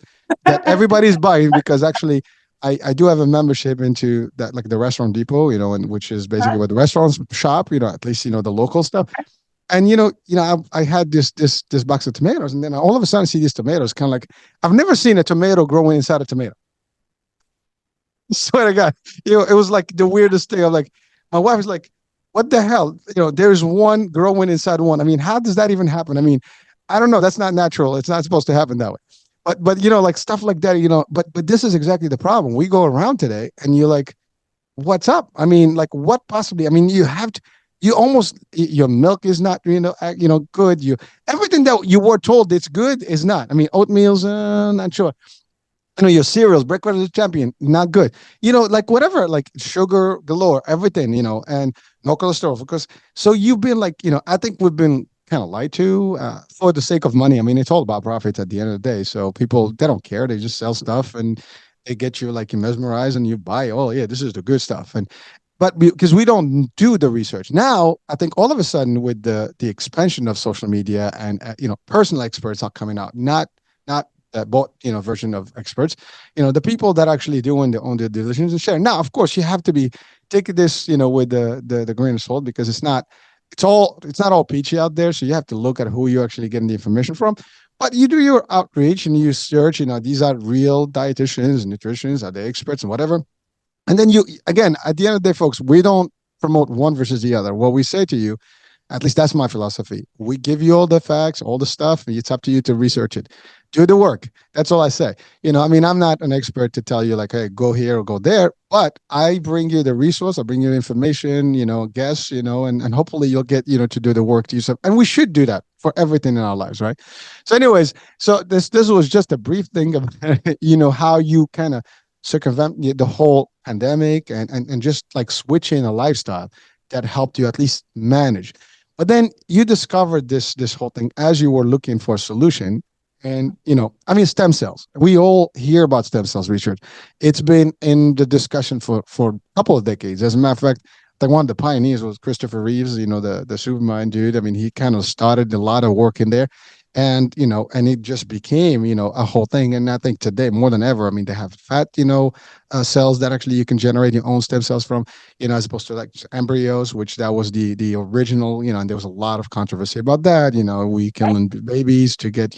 that everybody's buying because actually I do have a membership into that, like the Restaurant Depot, and which is basically Huh? where the restaurants shop, at least the local stuff. And I had this box of tomatoes, and then all of a sudden I see these tomatoes, kind of like I've never seen a tomato growing inside a tomato. Swear to God, it was like the weirdest thing. I'm like, my wife was like, "What the hell?" There's one growing inside one. I mean, how does that even happen? I mean, I don't know. That's not natural. It's not supposed to happen that way. But like stuff like that. But this is exactly the problem. We go around today, and you're like, "What's up?" I mean, like, what possibly? I mean, you have to. You almost your milk is not good. Everything that you were told it's good is not. I mean, oatmeal's not sure. Your cereals, breakfast is champion, not good. Like whatever, like sugar galore, everything, and no cholesterol. Because so you've been like, I think we've been kind of lied to for the sake of money. I mean, it's all about profits at the end of the day. So people, they don't care. They just sell stuff and they get you like you mesmerized and you buy, oh yeah, this is the good stuff. but because we don't do the research now, I think all of a sudden with the expansion of social media and personal experts are coming out, not bot version of experts, the people that actually doing their own due diligence and share. Now, of course, you have to be take this with the grain of salt, because it's not all peachy out there. So you have to look at who you're actually getting the information from. But you do your outreach and you search, these are real dietitians, nutritionists, are they experts and whatever. And then again, at the end of the day, folks, we don't promote one versus the other. What we say to you, at least that's my philosophy. We give you all the facts, all the stuff, and it's up to you to research it. Do the work. That's all I say. I mean, I'm not an expert to tell you like, hey, go here or go there, but I bring you the resource, I bring you information, guess, and hopefully you'll get, to do the work to yourself. And we should do that for everything in our lives, right? So, anyways, so this was just a brief thing of, how you kind of circumvent the whole pandemic and just like switching a lifestyle that helped you at least manage. But then you discovered this whole thing as you were looking for a solution. And I mean, stem cells. We all hear about stem cells research. It's been in the discussion for a couple of decades. As a matter of fact, like one of the pioneers was Christopher Reeves, the Superman dude. I mean, he kind of started a lot of work in there. And and it just became a whole thing. And I think today more than ever, I mean, they have fat cells that actually you can generate your own stem cells from, as opposed to like embryos, which that was the original, and there was a lot of controversy about that. We killing babies to get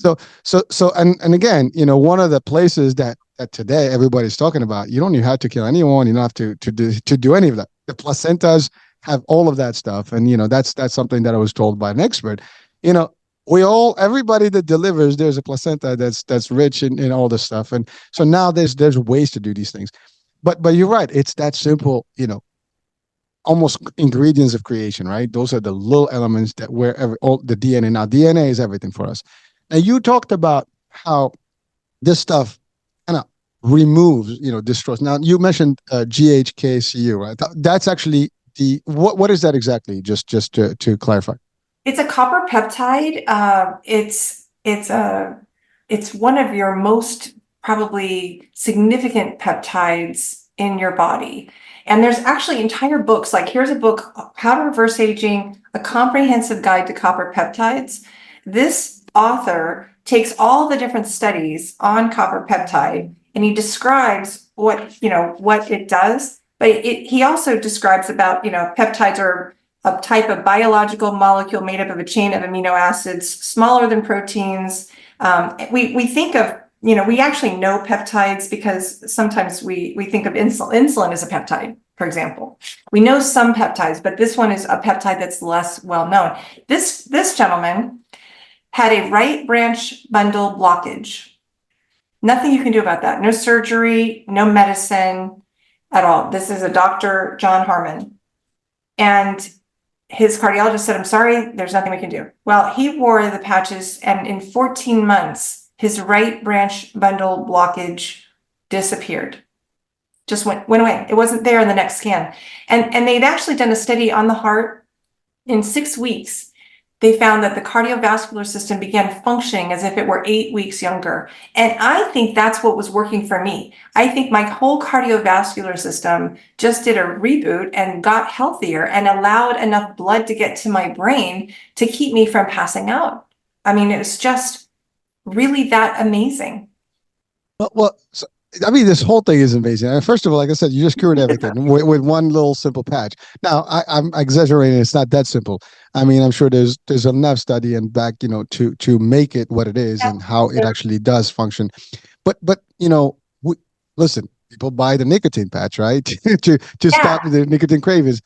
so and again, one of the places that today everybody's talking about, you don't even have to kill anyone, you don't have to do any of that. The placentas have all of that stuff, and that's something that I was told by an expert. you know everybody that delivers, there's a placenta that's rich in all this stuff. And so now there's ways to do these things. But you're right, it's that simple, almost ingredients of creation, right? Those are the little elements that wherever all the DNA. Now DNA is everything for us. Now you talked about how this stuff kind of removes, destroys. Now you mentioned GHK-CU, right? That's actually the what is that exactly? Just to clarify. It's a copper peptide. It's one of your most probably significant peptides in your body. And there's actually entire books, like here's a book, How to Reverse Aging, A Comprehensive Guide to Copper Peptides. This author takes all the different studies on copper peptide and he describes what it does, but he also describes about, peptides are a type of biological molecule made up of a chain of amino acids smaller than proteins. We think of, we actually know peptides because sometimes we think of insulin as a peptide, for example. We know some peptides, but this one is a peptide that's less well known. This gentleman had a right branch bundle blockage. Nothing you can do about that. No surgery, no medicine at all. This is a Dr. John Harmon. And his cardiologist said, I'm sorry, there's nothing we can do. Well, he wore the patches, and in 14 months, his right branch bundle blockage disappeared. Just went away. It wasn't there in the next scan. And they'd actually done a study on the heart. In 6 weeks, they found that the cardiovascular system began functioning as if it were 8 weeks younger. And I think that's what was working for me. I think my whole cardiovascular system just did a reboot and got healthier and allowed enough blood to get to my brain to keep me from passing out. I mean, it was just really that amazing. So, I mean, this whole thing is amazing. First of all, like I said, you just cured everything with one little simple patch. Now, I'm exaggerating. It's not that simple. I mean, I'm sure there's enough study and back, to make it what it is and how it actually does function. But listen, people buy the nicotine patch, right? to stop the nicotine cravings.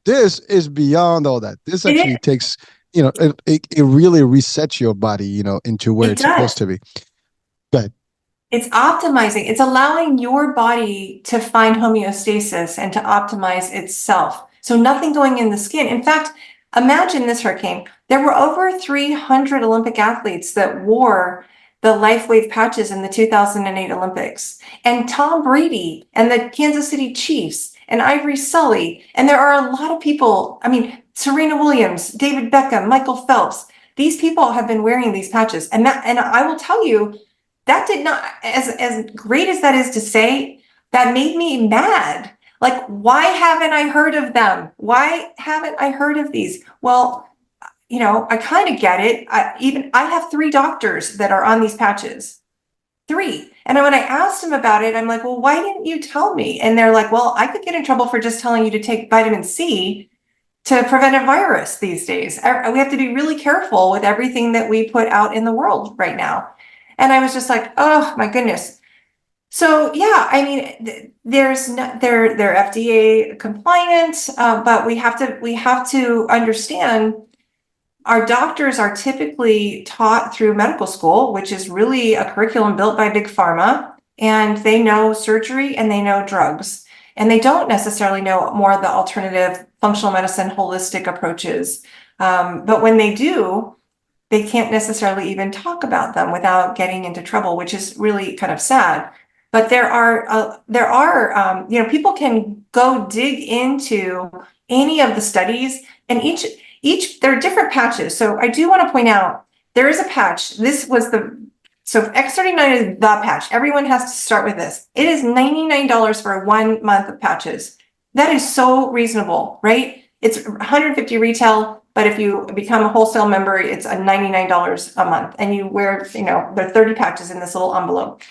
This is beyond all that. This actually takes, it really resets your body, into where it's supposed to be. Go ahead. It's optimizing. It's allowing your body to find homeostasis and to optimize itself. So nothing going in the skin. In fact, imagine this, Hurricane. There were over 300 Olympic athletes that wore the LifeWave patches in the 2008 Olympics. And Tom Brady and the Kansas City Chiefs and Ivory Sully. And there are a lot of people. I mean, Serena Williams, David Beckham, Michael Phelps. These people have been wearing these patches. And I will tell you, that did not, as great as that is to say, that made me mad. Like, why haven't I heard of them? Why haven't I heard of these? Well, I kind of get it. I have 3 doctors that are on these patches. 3. And when I asked them about it, I'm like, well, why didn't you tell me? And they're like, well, I could get in trouble for just telling you to take vitamin C to prevent a virus these days. We have to be really careful with everything that we put out in the world right now. And I was just like, oh my goodness. So yeah, I mean, there's not, they're FDA compliant, but we have to understand our doctors are typically taught through medical school, which is really a curriculum built by Big Pharma, and they know surgery and they know drugs. And they don't necessarily know more of the alternative functional medicine, holistic approaches. But when they do, they can't necessarily even talk about them without getting into trouble, which is really kind of sad. But people can go dig into any of the studies, and there are different patches. So I do want to point out there is a patch. So X39 is the patch. Everyone has to start with this. It is $99 for 1 month of patches. That is so reasonable, right? It's 150 retail, but if you become a wholesale member, it's a $99 a month, and you wear, there are 30 patches in this little envelope.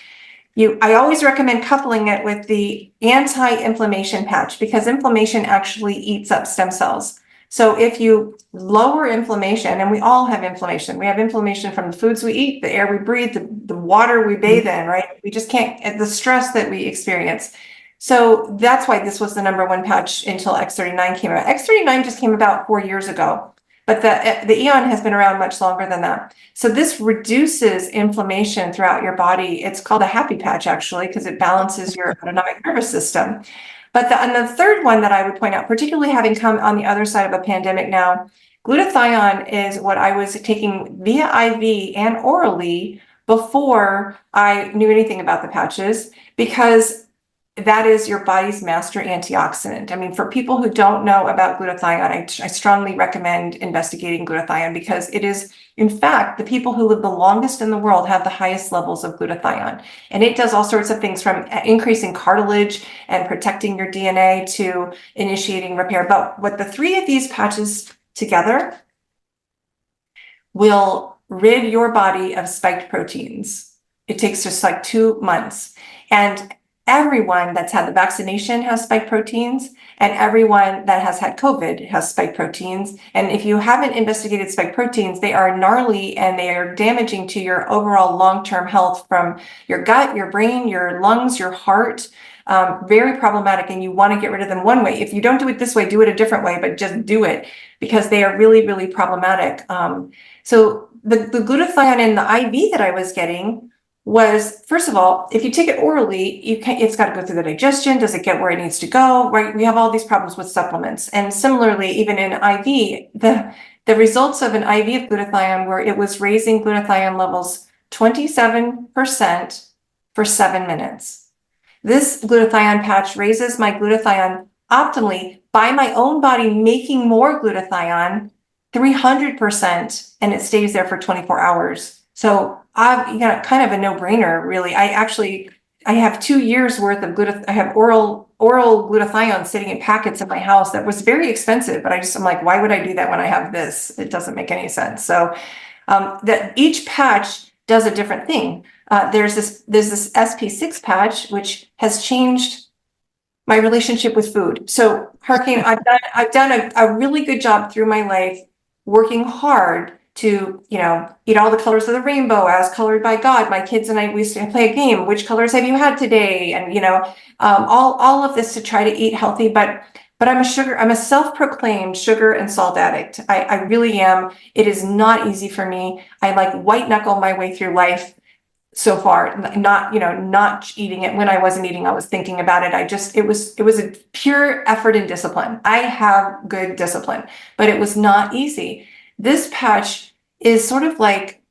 I always recommend coupling it with the anti-inflammation patch, because inflammation actually eats up stem cells. So if you lower inflammation, and we all have inflammation, we have inflammation from the foods we eat, the air we breathe, the water we bathe in, right? We just can't, the stress that we experience. So that's why this was the #1 patch until X39 came out. X39 just came about 4 years ago, but the Eon has been around much longer than that. So this reduces inflammation throughout your body. It's called a happy patch, actually, because it balances your autonomic nervous system. But and the third one that I would point out, particularly having come on the other side of a pandemic now, glutathione is what I was taking via IV and orally before I knew anything about the patches, because that is your body's master antioxidant. I mean, for people who don't know about glutathione, I strongly recommend investigating glutathione, because it is, in fact, the people who live the longest in the world have the highest levels of glutathione. And it does all sorts of things, from increasing cartilage and protecting your DNA to initiating repair. But what the 3 of these patches together will rid your body of spiked proteins. It takes just like 2 months. And everyone that's had the vaccination has spike proteins, and everyone that has had COVID has spike proteins. And if you haven't investigated spike proteins, they are gnarly and they are damaging to your overall long-term health, from your gut, your brain, your lungs, your heart. Very problematic, and you want to get rid of them one way. If you don't do it this way, do it a different way, but just do it, because they are really, really problematic. So the glutathione in the IV that I was getting was, first of all, if you take it orally, it's got to go through the digestion. Does it get where it needs to go? Right? We have all these problems with supplements. And similarly, even in IV, the results of an IV of glutathione were it was raising glutathione levels 27% for 7 minutes. This glutathione patch raises my glutathione optimally by my own body making more glutathione 300%, and it stays there for 24 hours. So I've kind of a no-brainer, really. I have 2 years worth of I have oral glutathione sitting in packets in my house that was very expensive, but I'm like, why would I do that when I have this? It doesn't make any sense. So that each patch does a different thing. There's this SP6 patch, which has changed my relationship with food. So Hurricane, I've done a really good job through my life working hard to, eat all the colors of the rainbow as colored by God. My kids and I, we used to play a game. Which colors have you had today? And, all of this to try to eat healthy. But I'm a self-proclaimed sugar and salt addict. I really am. It is not easy for me. I like white knuckle my way through life so far, not eating it. When I wasn't eating, I was thinking about it. It was a pure effort and discipline. I have good discipline, but it was not easy. This patch is sort of like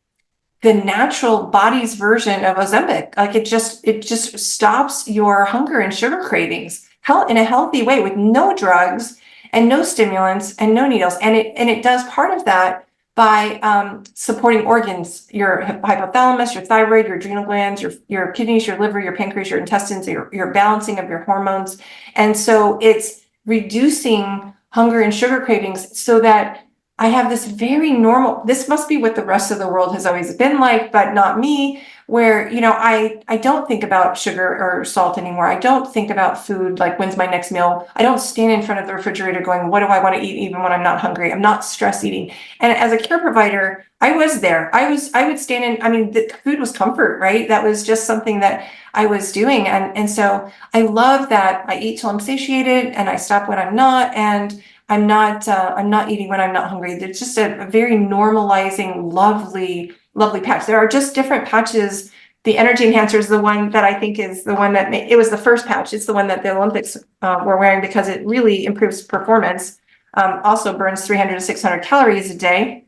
the natural body's version of Ozempic. Like it just stops your hunger and sugar cravings in a healthy way, with no drugs and no stimulants and no needles. And it does part of that by supporting organs, your hypothalamus, your thyroid, your adrenal glands, your kidneys, your liver, your pancreas, your intestines, your balancing of your hormones. And so it's reducing hunger and sugar cravings so that I have this very normal, this must be what the rest of the world has always been like, but not me, where, I don't think about sugar or salt anymore. I don't think about food, like when's my next meal. I don't stand in front of the refrigerator going, what do I want to eat even when I'm not hungry? I'm not stress eating. And as a care provider, I was there. I would stand in, the food was comfort, right? That was just something that I was doing. And so I love that I eat till I'm satiated and I stop when I'm not. And I'm not eating when I'm not hungry. There's just a very normalizing, lovely patch. There are just different patches. The energy enhancer is the one that I think is the one that it was the first patch. It's the one that the Olympics were wearing because it really improves performance. Also burns 300 to 600 calories a day,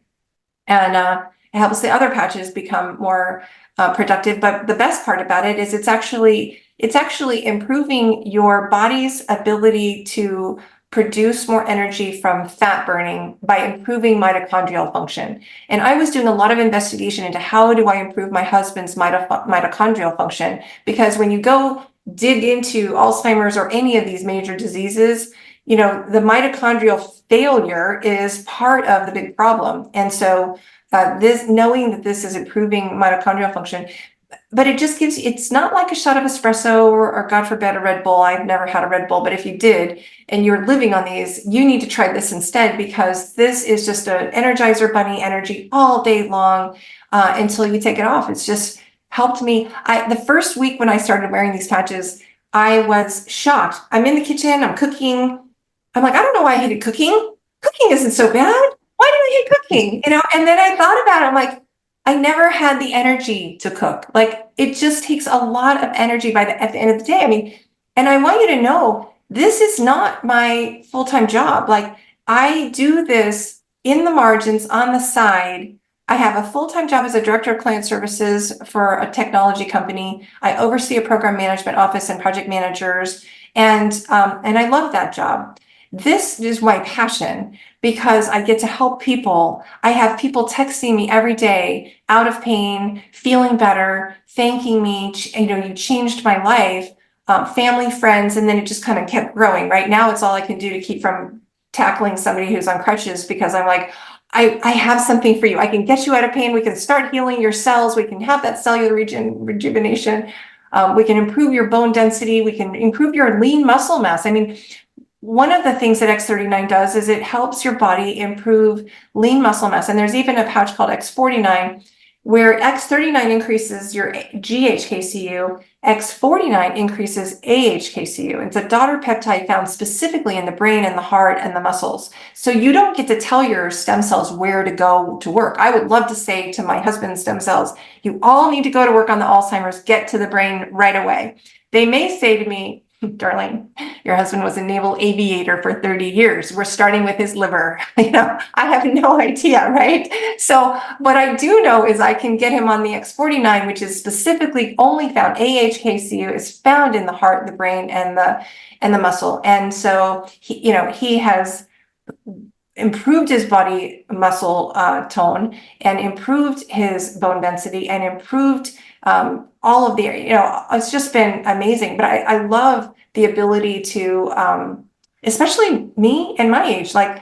and it helps the other patches become more productive. But the best part about it is it's actually improving your body's ability to produce more energy from fat burning by improving mitochondrial function. And I was doing a lot of investigation into how do I improve my husband's mitochondrial function, because when you go dig into Alzheimer's or any of these major diseases, the mitochondrial failure is part of the big problem. And so this, knowing that this is improving mitochondrial function, but it just gives you, it's not like a shot of espresso or God forbid a Red Bull. I've never had a Red Bull, but if you did and you're living on these, you need to try this instead, because this is just an Energizer Bunny energy all day long until you take it off. It's just helped me. The first week when I started wearing these patches, I was shocked. I'm in the kitchen, I'm cooking. I'm like, I don't know why I hated cooking. Cooking isn't so bad. Why do I hate cooking? And then I thought about it. I'm like, I never had the energy to cook. Like, it just takes a lot of energy at the end of the day. And I want you to know, this is not my full-time job. Like, I do this in the margins on the side. I have a full-time job as a director of client services for a technology company. I oversee a program management office and project managers. And I love that job. This is my passion, because I get to help people. I have people texting me every day, out of pain, feeling better, thanking me, you changed my life, family, friends, and then it just kind of kept growing. Right now, it's all I can do to keep from tackling somebody who's on crutches, because I'm like, I have something for you. I can get you out of pain. We can start healing your cells. We can have that cellular rejuvenation. We can improve your bone density. We can improve your lean muscle mass. One of the things that X39 does is it helps your body improve lean muscle mass. And there's even a patch called X49, where X39 increases your GHK-CU, X49 increases AHK-CU. It's a daughter peptide found specifically in the brain and the heart and the muscles. So you don't get to tell your stem cells where to go to work. I would love to say to my husband's stem cells, you all need to go to work on the Alzheimer's, get to the brain right away. They may say to me, Darlene, your husband was a naval aviator for 30 years. We're starting with his liver. I have no idea, right? So what I do know is I can get him on the X49, which is specifically only found, AHK-CU is found in the heart, the brain, and the muscle. And so he has improved his body muscle tone, and improved his bone density, and improved all of the, it's just been amazing. But I love the ability to, especially me and my age, like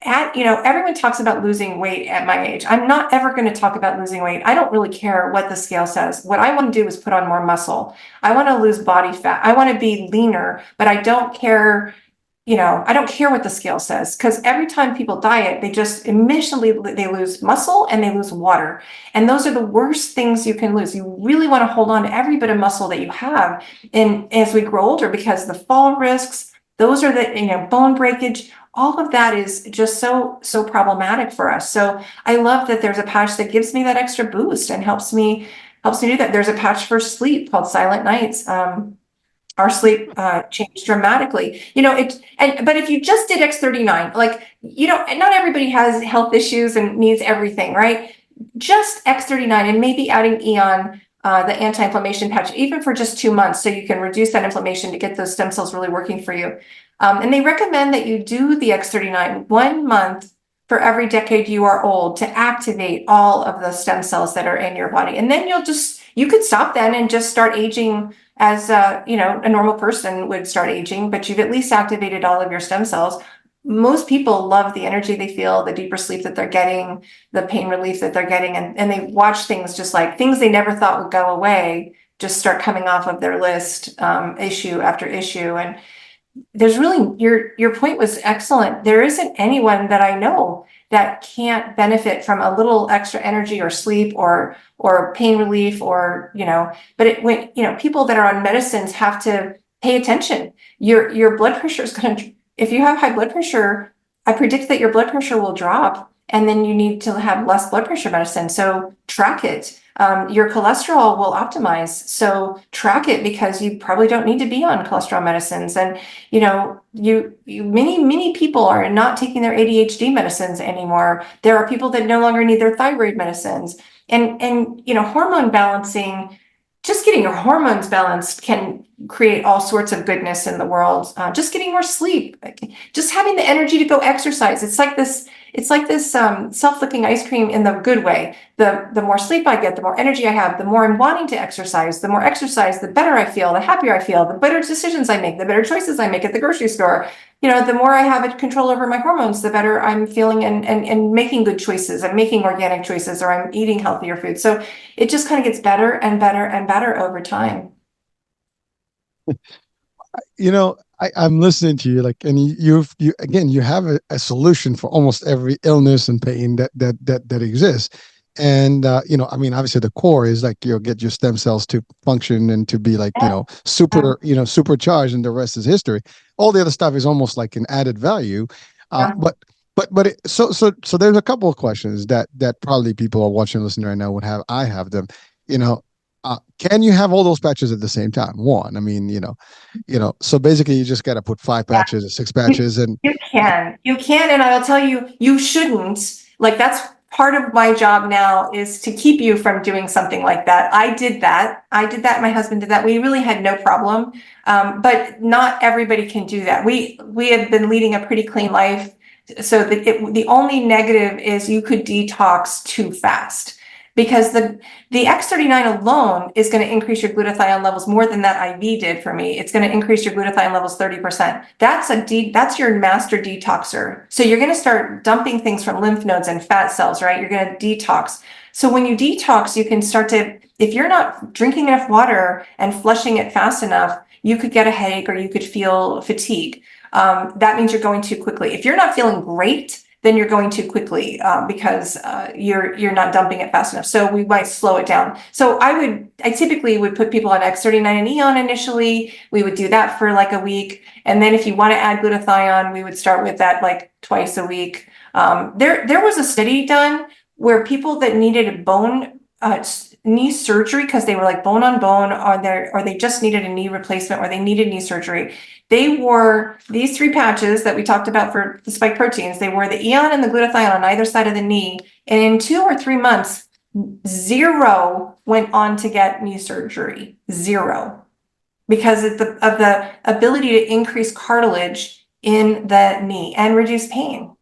everyone talks about losing weight at my age. I'm not ever going to talk about losing weight. I don't really care what the scale says. What I want to do is put on more muscle. I want to lose body fat. I want to be leaner, but I don't care. I don't care what the scale says, because every time people diet, they just initially they lose muscle and they lose water. And those are the worst things you can lose. You really want to hold on to every bit of muscle that you have. And as we grow older, because the fall risks, those are the, bone breakage, all of that is just so problematic for us. So I love that there's a patch that gives me that extra boost and helps me do that. There's a patch for sleep called Silent Nights. Our sleep changed dramatically. But if you just did X39, like, not everybody has health issues and needs everything, right? Just X39 and maybe adding Eon, the anti-inflammation patch, even for just 2 months, so you can reduce that inflammation to get those stem cells really working for you. And they recommend that you do the X39 1 month for every decade you are old to activate all of the stem cells that are in your body. And then you could stop then and just start aging as a normal person would start aging, but you've at least activated all of your stem cells. Most people love the energy they feel, the deeper sleep that they're getting, the pain relief that they're getting, and they watch things just like things they never thought would go away just start coming off of their list, issue after issue. And there's really your point was excellent. There isn't anyone that I know that can't benefit from a little extra energy or sleep or pain relief or but when people that are on medicines have to pay attention. Your blood pressure is going to, if you have high blood pressure, I predict that your blood pressure will drop, and then you need to have less blood pressure medicine. So track it. Your cholesterol will optimize. So track it, because you probably don't need to be on cholesterol medicines. And many people are not taking their ADHD medicines anymore. There are people that no longer need their thyroid medicines. And hormone balancing, just getting your hormones balanced can create all sorts of goodness in the world. Just getting more sleep, just having the energy to go exercise. It's like this self-licking ice cream in the good way. The more sleep I get, the more energy I have, the more I'm wanting to exercise. The more exercise, the better I feel, the happier I feel, the better decisions I make, the better choices I make at the grocery store. The more I have control over my hormones, the better I'm feeling and making good choices. I'm making organic choices, or I'm eating healthier food. So it just kind of gets better and better and better over time. I'm listening to you, like, and you again, you have a solution for almost every illness and pain that exists. And I mean, obviously the core is like you'll get your stem cells to function and to be like, Yeah. supercharged, and the rest is history. All the other stuff is almost like an added value. Yeah. But there's a couple of questions that probably people are watching and listening right now would have. I have them. You know, can you have all those patches at the same time? One, I mean, so basically you just got to put five Yeah. patches or six You, patches and you can, and I'll tell you, you shouldn't. Like, that's part of my job now, is to keep you from doing something like that. I did that. My husband did that. We really had no problem. But not everybody can do that. We have been leading a pretty clean life. So the only negative is you could detox too fast, because the X39 alone is going to increase your glutathione levels more than that IV did for me. It's going to increase your glutathione levels 30%. That's your master detoxer. So you're going to start dumping things from lymph nodes and fat cells, right? You're going to detox. So when you detox, you can start to, if you're not drinking enough water and flushing it fast enough, you could get a headache, or you could feel fatigue. That means you're going too quickly. If you're not feeling great, then you're going too quickly, because you're not dumping it fast enough. So we might slow it down. So I typically would put people on X39 and Eon initially. We would do that for like a week. And then if you want to add glutathione, we would start with that like twice a week. There was a study done where people that needed a bone knee surgery, because they were like bone on bone, or they just needed a knee replacement, or they needed knee surgery. They wore these three patches that we talked about for the spike proteins. They wore the Eon and the glutathione on either side of the knee. And in 2 or 3 months, 0 went on to get knee surgery. 0. Because of the ability to increase cartilage in the knee and reduce pain.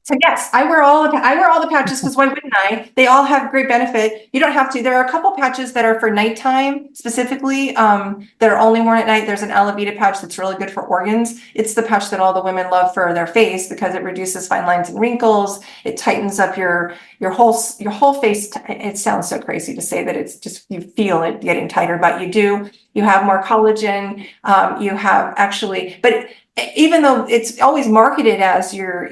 So yes, I wear all the patches, because why wouldn't I? They all have great benefit. You don't have to. There are a couple patches that are for nighttime specifically, that are only worn at night. There's an Alavita patch that's really good for organs. It's the patch that all the women love for their face, because it reduces fine lines and wrinkles. It tightens up your whole face. It sounds so crazy to say that it's just, you feel it getting tighter, but you do. You have more collagen. You have actually, but even though it's always marketed as your,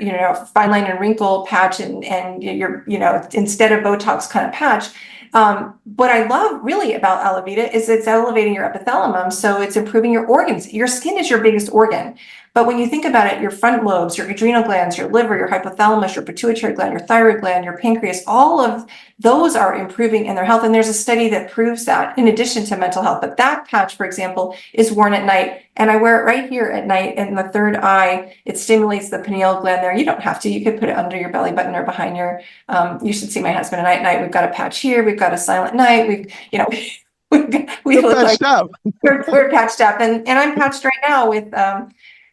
fine line and wrinkle patch and your, instead of Botox kind of patch. What I love really about Alavita is it's elevating your epithelium. So it's improving your organs. Your skin is your biggest organ. But when you think about it, your front lobes, your adrenal glands, your liver, your hypothalamus, your pituitary gland, your thyroid gland, your pancreas, all of those are improving in their health. And there's a study that proves that, in addition to mental health. But that patch, for example, is worn at night. And I wear it right here at night in the third eye. It stimulates the pineal gland there. You don't have to. You could put it under your belly button or behind your, you should see my husband at night. We've got a patch here. We've got a silent night. We you're look like patched up. we're patched up. And I'm patched right now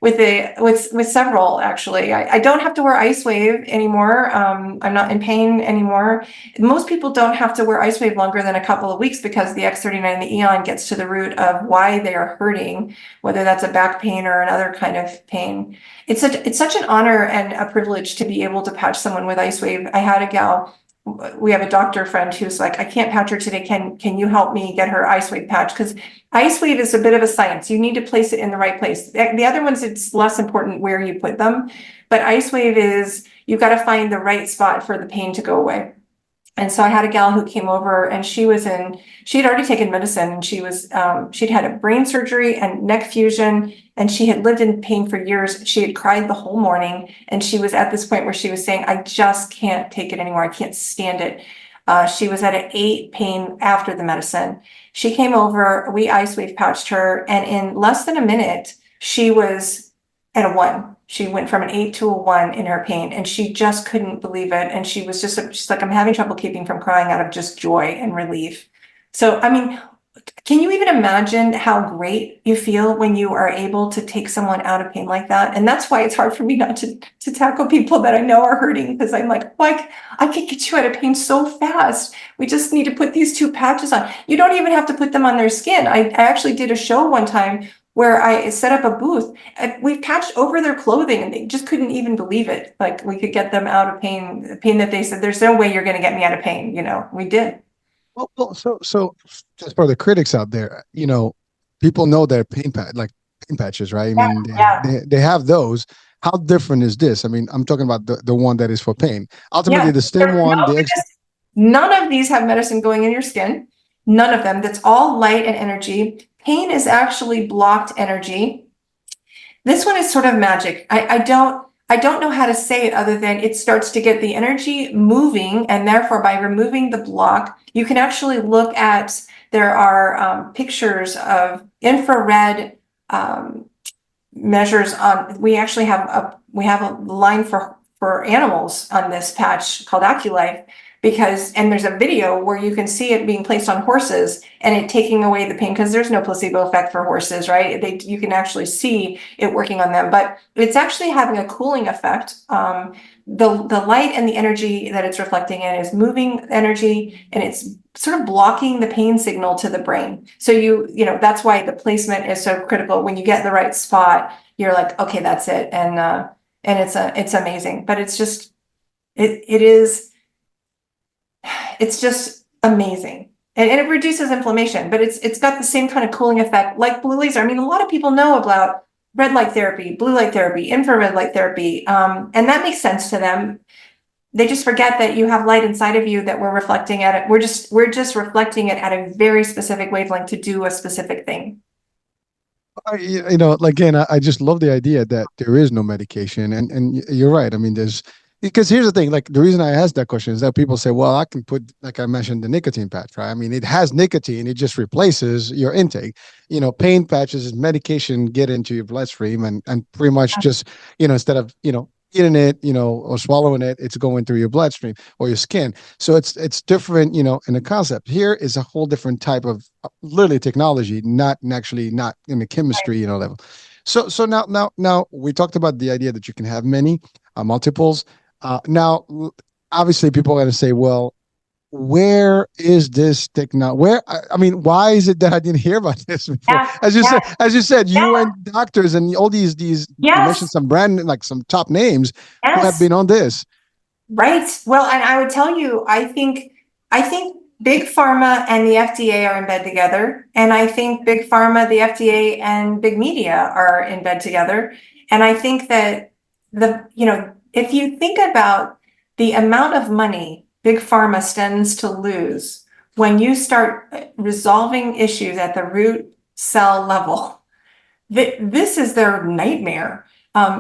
with several actually. I don't have to wear Ice Wave anymore. I'm not in pain anymore. Most people don't have to wear Ice Wave longer than a couple of weeks because the X39 and the Eon gets to the root of why they are hurting, whether that's a back pain or another kind of pain. It's such an honor and a privilege to be able to patch someone with Ice Wave. I had a gal, we have a doctor friend who's like, I can't patch her today. Can you help me get her Ice Wave patch? Because Ice Wave is a bit of a science. You need to place it in the right place. The other ones, it's less important where you put them, but Ice Wave is, you've got to find the right spot for the pain to go away. And so I had a gal who came over and she had already taken medicine and she'd had a brain surgery and neck fusion and she had lived in pain for years. She had cried the whole morning and she was at this point where she was saying, I just can't take it anymore. I can't stand it. She was at an 8 pain after the medicine. She came over, we Ice Wave patched her, and in less than a minute, she was at a 1. She went from an 8 to a 1 in her pain, and she just couldn't believe it. And she's like, I'm having trouble keeping from crying out of just joy and relief. So, I mean, can you even imagine how great you feel when you are able to take someone out of pain like that? And that's why it's hard for me not to tackle people that I know are hurting, because I'm like I can get you out of pain so fast. We just need to put these 2 patches on. You don't even have to put them on their skin. I actually did a show one time where I set up a booth. We patched over their clothing and they just couldn't even believe it. Like we could get them out of pain, the pain that they said, there's no way you're going to get me out of pain. We did. So just for the critics out there, people know they're like pain patches, right? I Yeah, mean, yeah, they have those. How different is this? I mean, I'm talking about the one that is for pain. Ultimately, yeah. the stem one, None of these have medicine going in your skin. None of them. That's all light and energy. Pain is actually blocked energy. This one is sort of magic. I don't know how to say it other than it starts to get the energy moving, and therefore by removing the block, you can actually look at, there are pictures of infrared measures on, we actually have a line for animals on this patch called AccuLife, and there's a video where you can see it being placed on horses and it taking away the pain, because there's no placebo effect for horses, right? You can actually see it working on them, but it's actually having a cooling effect. The light and the energy that it's reflecting in is moving energy, and it's sort of blocking the pain signal to the brain. So that's why the placement is so critical. When you get the right spot, you're like, okay, that's it. And it's amazing, but it's just, it's just amazing. And it reduces inflammation, but it's got the same kind of cooling effect like blue laser. I mean, a lot of people know about red light therapy, blue light therapy, infrared light therapy, and that makes sense to them. They just forget that you have light inside of you that we're reflecting at it. We're just reflecting it at a very specific wavelength to do a specific thing. Again, I just love the idea that there is no medication, and you're right. I mean, because here's the thing, like the reason I asked that question is that people say, well, I can put, like I mentioned, the nicotine patch, right? I mean, it has nicotine, it just replaces your intake. Pain patches is medication get into your bloodstream and pretty much just, instead of, eating it, or swallowing it, it's going through your bloodstream or your skin. So it's different, in the concept. Here is a whole different type of literally technology, not in the chemistry, level. So now we talked about the idea that you can have many multiples. Now, obviously, people are going to say, well, where is this technology? I mean, why is it that I didn't hear about this before? Yeah, As you said, you yeah, and doctors and all these, you mentioned yes, some like some top names who have yes. been on this. Right. Well, and I would tell you, I think big pharma and the FDA are in bed together. And I think big pharma, the FDA, and big media are in bed together. And I think that if you think about the amount of money big pharma stands to lose when you start resolving issues at the root cell level, this is their nightmare.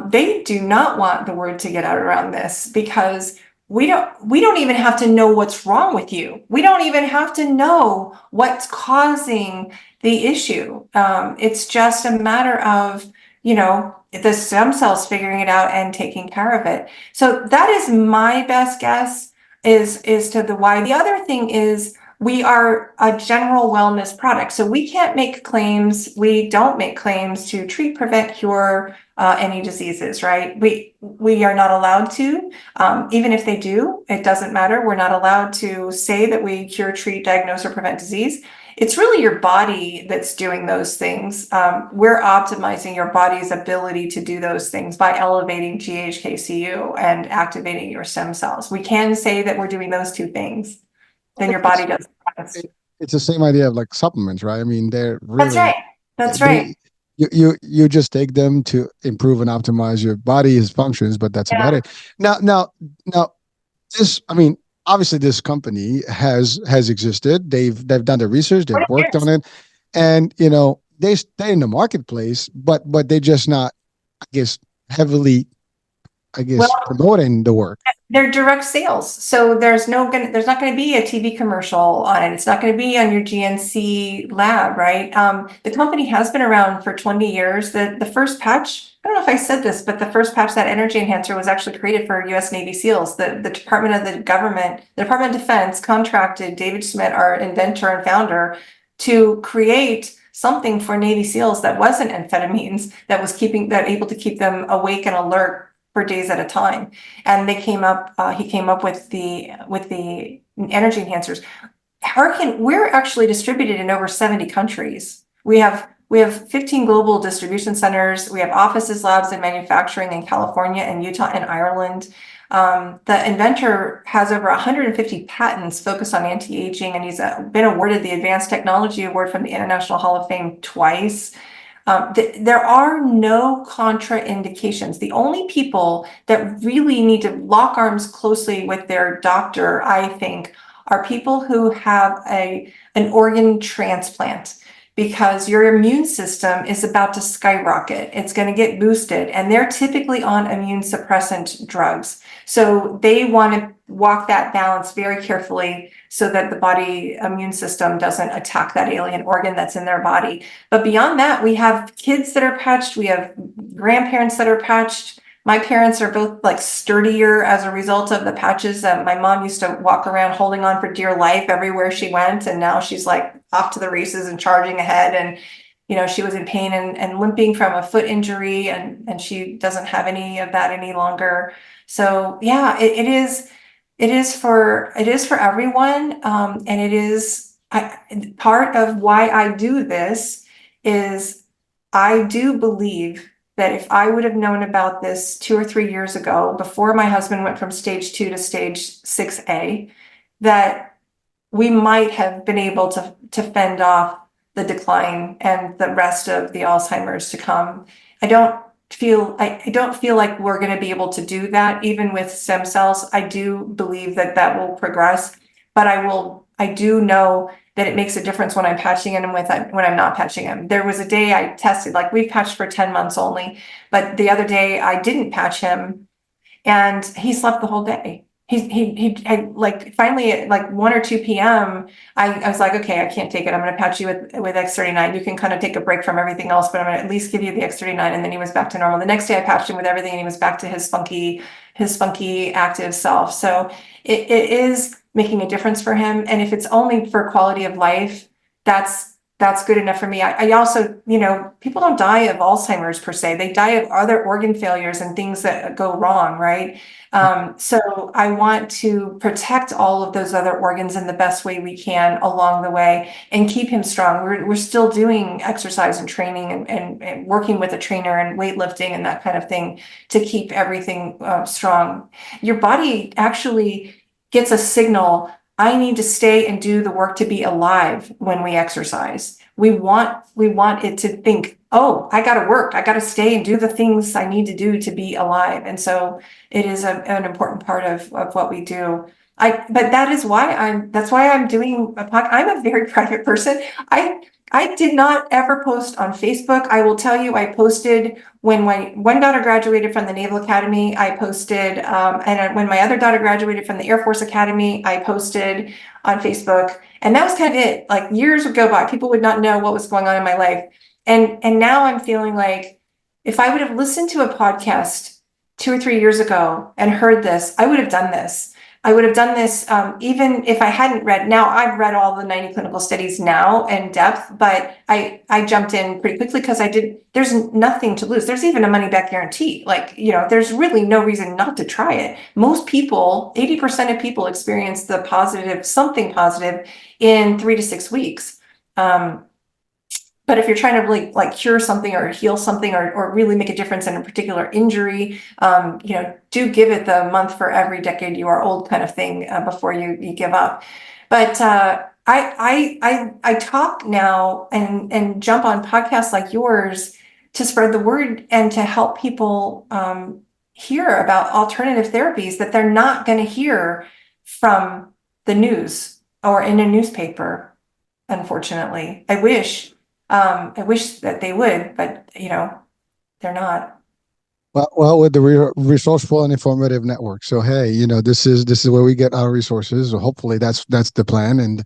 They do not want the word to get out around this, because we don't even have to know what's wrong with you. We don't even have to know what's causing the issue. It's just a matter of, the stem cells figuring it out and taking care of it. So that is my best guess is to the why. The other thing is, We are a general wellness product. So we can't make claims. We don't make claims to treat, prevent, cure any diseases, right? We are not allowed to. Even if they do, it doesn't matter. We're not allowed to say that we cure, treat, diagnose, or prevent disease. It's really your body that's doing those things. We're optimizing your body's ability to do those things by elevating GHK-CU and activating your stem cells. We can say that we're doing those two things, then your body does the rest. It's the same idea of like supplements, right? I mean, they're That's really right. That's right. they you just take them to improve and optimize your body's functions, but that's about Yeah. it. Now, this, I mean, obviously this company has existed. They've done the research, they've 20 worked on years. it, and they stay in the marketplace, but they're just not, I guess, heavily, I guess, Well, promoting the work. they're direct sales. So there's not gonna be a TV commercial on it. It's not gonna be on your GNC lab, right? The company has been around for 20 years. The first patch, I don't know if I said this, but the first patch, that energy enhancer, was actually created for US Navy SEALs. The Department of the Government, the Department of Defense contracted David Schmidt, our inventor and founder, to create something for Navy SEALs that wasn't amphetamines, that was able to keep them awake and alert for days at a time. And he came up with the energy enhancers. Hurricane, we're actually distributed in over 70 countries. We have 15 global distribution centers. We have offices, labs, and manufacturing in California and Utah and Ireland. The inventor has over 150 patents focused on anti-aging, and he's been awarded the Advanced Technology Award from the International Hall of Fame twice. There are no contraindications. The only people that really need to lock arms closely with their doctor, I think, are people who have an organ transplant, because your immune system is about to skyrocket. It's going to get boosted, and they're typically on immune suppressant drugs. So they want to walk that balance very carefully so that the body immune system doesn't attack that alien organ that's in their body. But beyond that, we have kids that are patched. We have grandparents that are patched. My parents are both like sturdier as a result of the patches. My mom used to walk around holding on for dear life everywhere she went, and now she's like off to the races and charging ahead. And she was in pain and limping from a foot injury, and she doesn't have any of that any longer. So yeah, it is for everyone, and part of why I do this is I do believe that if I would have known about this 2 or 3 years ago, before my husband went from stage 2 to stage 6A, that we might have been able to fend off the decline and the rest of the Alzheimer's to come. I don't feel like we're going to be able to do that even with stem cells. I do believe that will progress, but I do know that it makes a difference when I'm patching him when I'm not patching him. There was a day I tested, like we've patched for 10 months only, but the other day I didn't patch him and he slept the whole day. Like finally at like 1 or 2 p.m. I was like, okay, I can't take it. I'm going to patch you with X39. You can kind of take a break from everything else, but I'm going to at least give you the X39. And then he was back to normal. The next day I patched him with everything, and he was back to his funky active self. So it is making a difference for him. And if it's only for quality of life, that's good enough for me. I also, people don't die of Alzheimer's per se. They die of other organ failures and things that go wrong, right? So I want to protect all of those other organs in the best way we can along the way and keep him strong. We're still doing exercise and training and working with a trainer and weightlifting and that kind of thing to keep everything strong. Your body actually gets a signal. I need to stay and do the work to be alive when we exercise. We want it to think, oh, I got to work. I got to stay and do the things I need to do to be alive. And so it is an important part of what we do. But that's why I'm doing a podcast. I'm a very private person. I did not ever post on Facebook. I will tell you, I posted when my one daughter graduated from the Naval Academy. I posted, and when my other daughter graduated from the Air Force Academy, I posted on Facebook. And that was kind of it. Like years would go by, people would not know what was going on in my life. And now I'm feeling like if I would have listened to a podcast 2 or 3 years ago and heard this, I would have done this. I would have done this even if I hadn't read. Now I've read all the 90 clinical studies now in depth, but I jumped in pretty quickly because there's nothing to lose. There's even a money back guarantee. Like, there's really no reason not to try it. Most people, 80% of people experience something positive in 3 to 6 weeks. But if you're trying to really like cure something or heal something or really make a difference in a particular injury, do give it the month for every decade you are old kind of thing before you give up. But I talk now and jump on podcasts like yours to spread the word and to help people hear about alternative therapies that they're not going to hear from the news or in a newspaper. Unfortunately, I wish that they would, but they're not. Well, with the resourceful and informative network. So hey, this is where we get our resources. So hopefully that's the plan. And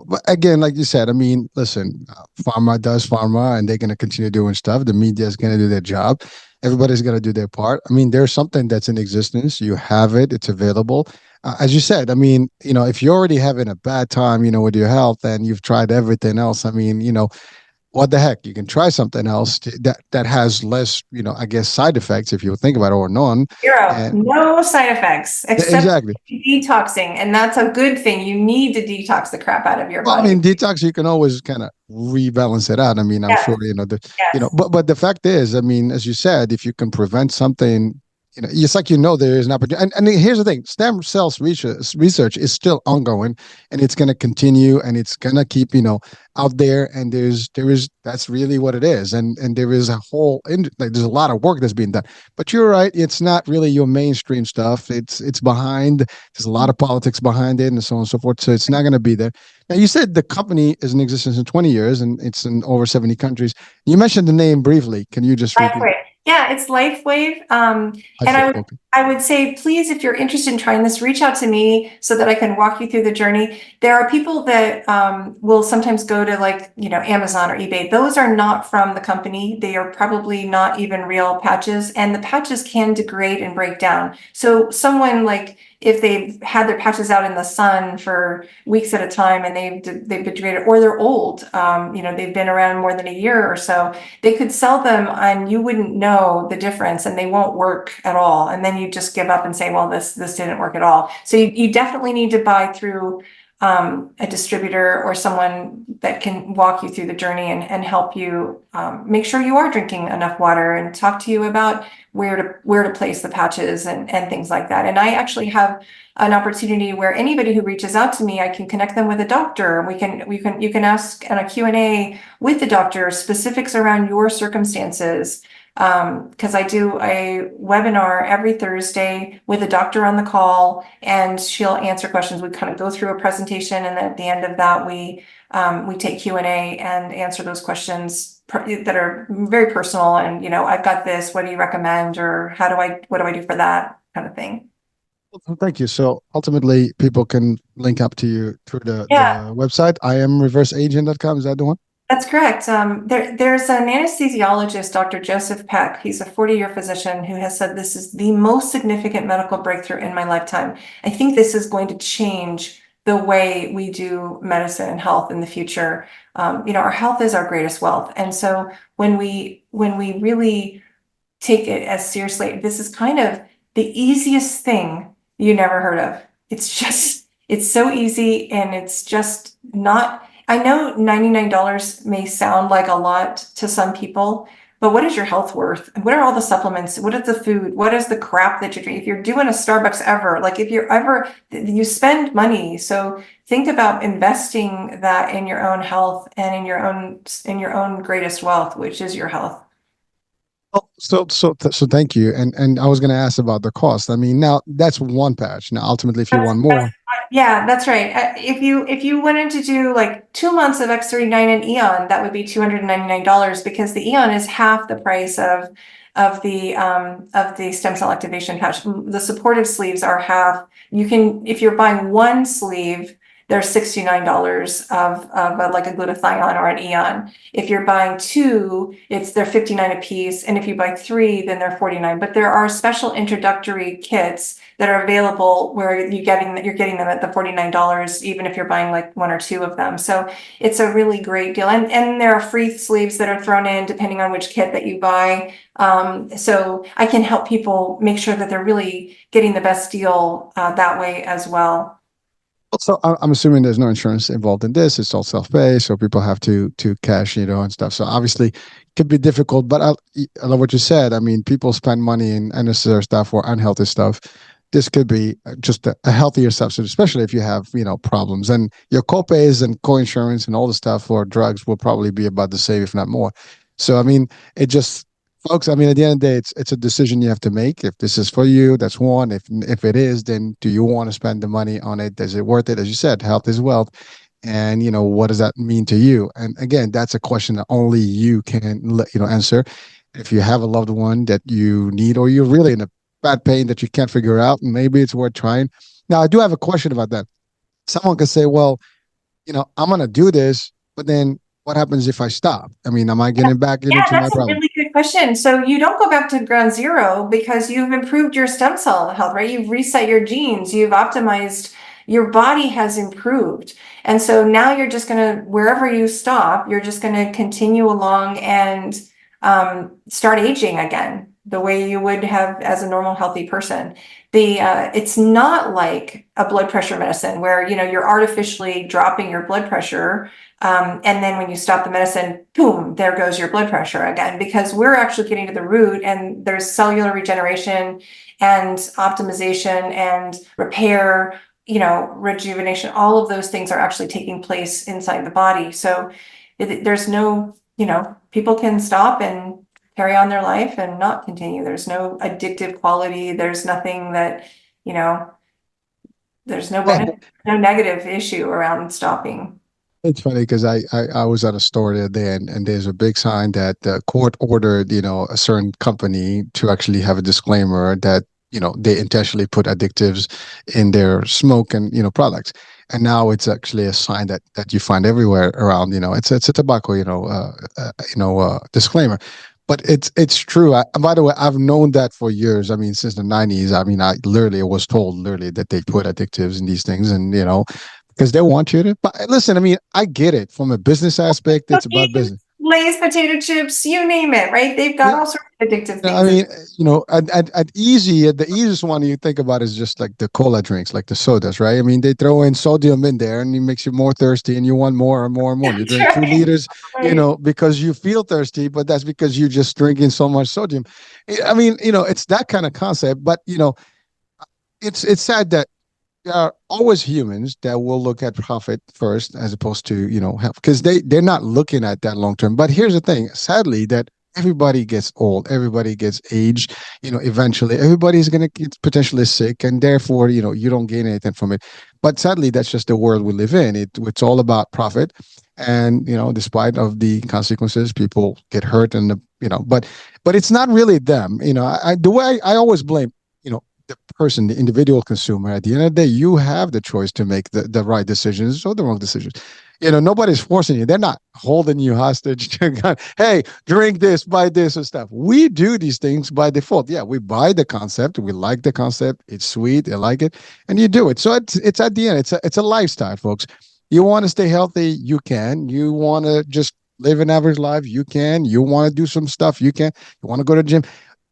but again, like you said, I mean, listen, pharma does pharma, and they're going to continue doing stuff. The media is going to do their job. Everybody's going to do their part. I mean, there's something that's in existence. You have it. It's available. As you said, I mean, if you're already having a bad time, with your health, and you've tried everything else, I mean, what the heck, you can try something else that has less, I guess, side effects, if you think about it, or none. Zero, And no side effects except exactly. detoxing, and that's a good thing. You need to detox the crap out of your Well, I body. mean, detox, you can always kind of rebalance it out. I mean, I'm sure, Yes, yes. but the fact is, I mean, as you said, if you can prevent something, it's like, there is an opportunity. And here's the thing: stem cells research is still ongoing, and it's going to continue, and it's going to keep, out there. And that's really what it is. And there is there's a lot of work that's being done. But you're right; it's not really your mainstream stuff. It's behind. There's a lot of politics behind it, and so on and so forth. So it's not going to be there. Now, you said the company is in existence in 20 years, and it's in over 70 countries. You mentioned the name briefly. Can you just repeat? LifeWave. Yeah, it's LifeWave. I And feel I would okay. I would say, please, if you're interested in trying this, reach out to me so that I can walk you through the journey. There are people that will sometimes go to Amazon or eBay. Those are not from the company. They are probably not even real patches, and the patches can degrade and break down. So someone if they've had their patches out in the sun for weeks at a time and they've degraded, or they're old, they've been around more than a year or so, they could sell them and you wouldn't know the difference, and they won't work at all. And then you just give up and say, well, this didn't work at all. So you definitely need to buy through a distributor or someone that can walk you through the journey and help you make sure you are drinking enough water and talk to you about where to place the patches and things like that. And I actually have an opportunity where anybody who reaches out to me, I can connect them with a doctor. You can ask in a Q&A with the doctor specifics around your circumstances. Because I do a webinar every Thursday with a doctor on the call, and she'll answer questions. We kind of go through a presentation, and then at the end of that, we take Q&A and answer those questions that are very personal. And I've got this. What do you recommend, or what do I do for that kind of thing? Well, thank you. So ultimately, people can link up to you through the Yeah. website. I am reverseagent.com. Is that the one? That's correct. There's an anesthesiologist, Dr. Joseph Peck. He's a 40-year physician who has said this is the most significant medical breakthrough in my lifetime. I think this is going to change the way we do medicine and health in the future. Our health is our greatest wealth. And so when we really take it as seriously, this is kind of the easiest thing you never heard of. It's so easy, and it's just not. I know $99 may sound like a lot to some people, but what is your health worth? What are all the supplements? What is the food? What is the crap that you drink? If you're doing a Starbucks ever, you spend money. So think about investing that in your own health and in your own greatest wealth, which is your health. Oh, so thank you. And I was going to ask about the cost. I mean, now that's one patch. Now, ultimately, if you want more, Yeah, that's right. If you wanted to do like 2 months of X39 and Eon, that would be $299, because the Eon is half the price of the stem cell activation patch. The supportive sleeves are half. You can, if you're buying one sleeve, they're $69 of like a glutathione or an eon. If you're buying two, they're 59 a piece, and if you buy three, then they're 49. But there are special introductory kits that are available where you're getting them at the $49, even if you're buying like one or two of them. So it's a really great deal, and there are free sleeves that are thrown in depending on which kit that you buy. So I can help people make sure that they're really getting the best deal that way as well. So I'm assuming there's no insurance involved in this. It's all self-pay, so people have to cash, and stuff. So obviously, it could be difficult. But I love what you said. I mean, people spend money in unnecessary stuff or unhealthy stuff. This could be just a healthier substitute, especially if you have problems. And your copays and co-insurance and all the stuff for drugs will probably be about the same, if not more. So I mean, it just folks, I mean, at the end of the day, it's a decision you have to make. If this is for you, that's one. If it is, then do you want to spend the money on it? Is it worth it? As you said, health is wealth. And what does that mean to you? And again, that's a question that only you can answer. If you have a loved one that you need, or you're really in a bad pain that you can't figure out, maybe it's worth trying. Now, I do have a question about that. Someone could say, well, I'm going to do this, but then what happens if I stop? I mean, am I getting back Yeah, into my that's a problem? really good question. So you don't go back to ground zero because you've improved your stem cell health, right? You've reset your genes, you've optimized, your body has improved. And so now you're just going to, wherever you stop, you're just going to continue along and start aging again, the way you would have as a normal healthy person. It's not like a blood pressure medicine where, you're artificially dropping your blood pressure. And then when you stop the medicine, boom, there goes your blood pressure again, because we're actually getting to the root, and there's cellular regeneration and optimization and repair, rejuvenation. All of those things are actually taking place inside the body. So there's no, people can stop and carry on their life and not continue. There's no addictive quality. There's nothing that, there's no Yeah, benefit, no negative issue around stopping. it's funny because I was at a store the other day, and there's a big sign that the court ordered, a certain company to actually have a disclaimer that, they intentionally put additives in their smoke and, products. And now it's actually a sign that you find everywhere around, it's a tobacco, disclaimer. But it's true. By the way, I've known that for years. I mean, since the 90s. I mean, I literally was told literally that they put additives in these things, and because they want you to. But listen, I mean, I get it from a business aspect. It's about Cookies, business. Lay's potato chips, you name it, right? They've got Yeah. all sorts of addictive I things. mean, the easiest one you think about is just like the cola drinks, like the sodas, right? I mean, they throw in sodium in there, and it makes you more thirsty, and you want more and more and more. You That's drink 2 liters, right. because you feel thirsty, but that's because you just drinking so much sodium. I mean, it's that kind of concept, but it's sad that there are always humans that will look at profit first as opposed to health, because they're not looking at that long term. But here's the thing, sadly, that everybody gets old, everybody gets aged, eventually everybody's going to get potentially sick, and therefore you don't gain anything from it. But sadly, that's just the world we live in. It's all about profit. And despite of the consequences, people get hurt, and but it's not really them. The way I always blame the person, the individual consumer. At the end of the day, you have the choice to make the right decisions or the wrong decisions. Nobody's forcing you. They're not holding you hostage to, hey, drink this, buy this and stuff. We do these things by default. Yeah, we buy the concept. We like the concept. It's sweet. I like it. And you do it. So it's at the end, it's a lifestyle, folks. You want to stay healthy, you can. You want to just live an average life, you can. You want to do some stuff, you can. You want to go to the gym,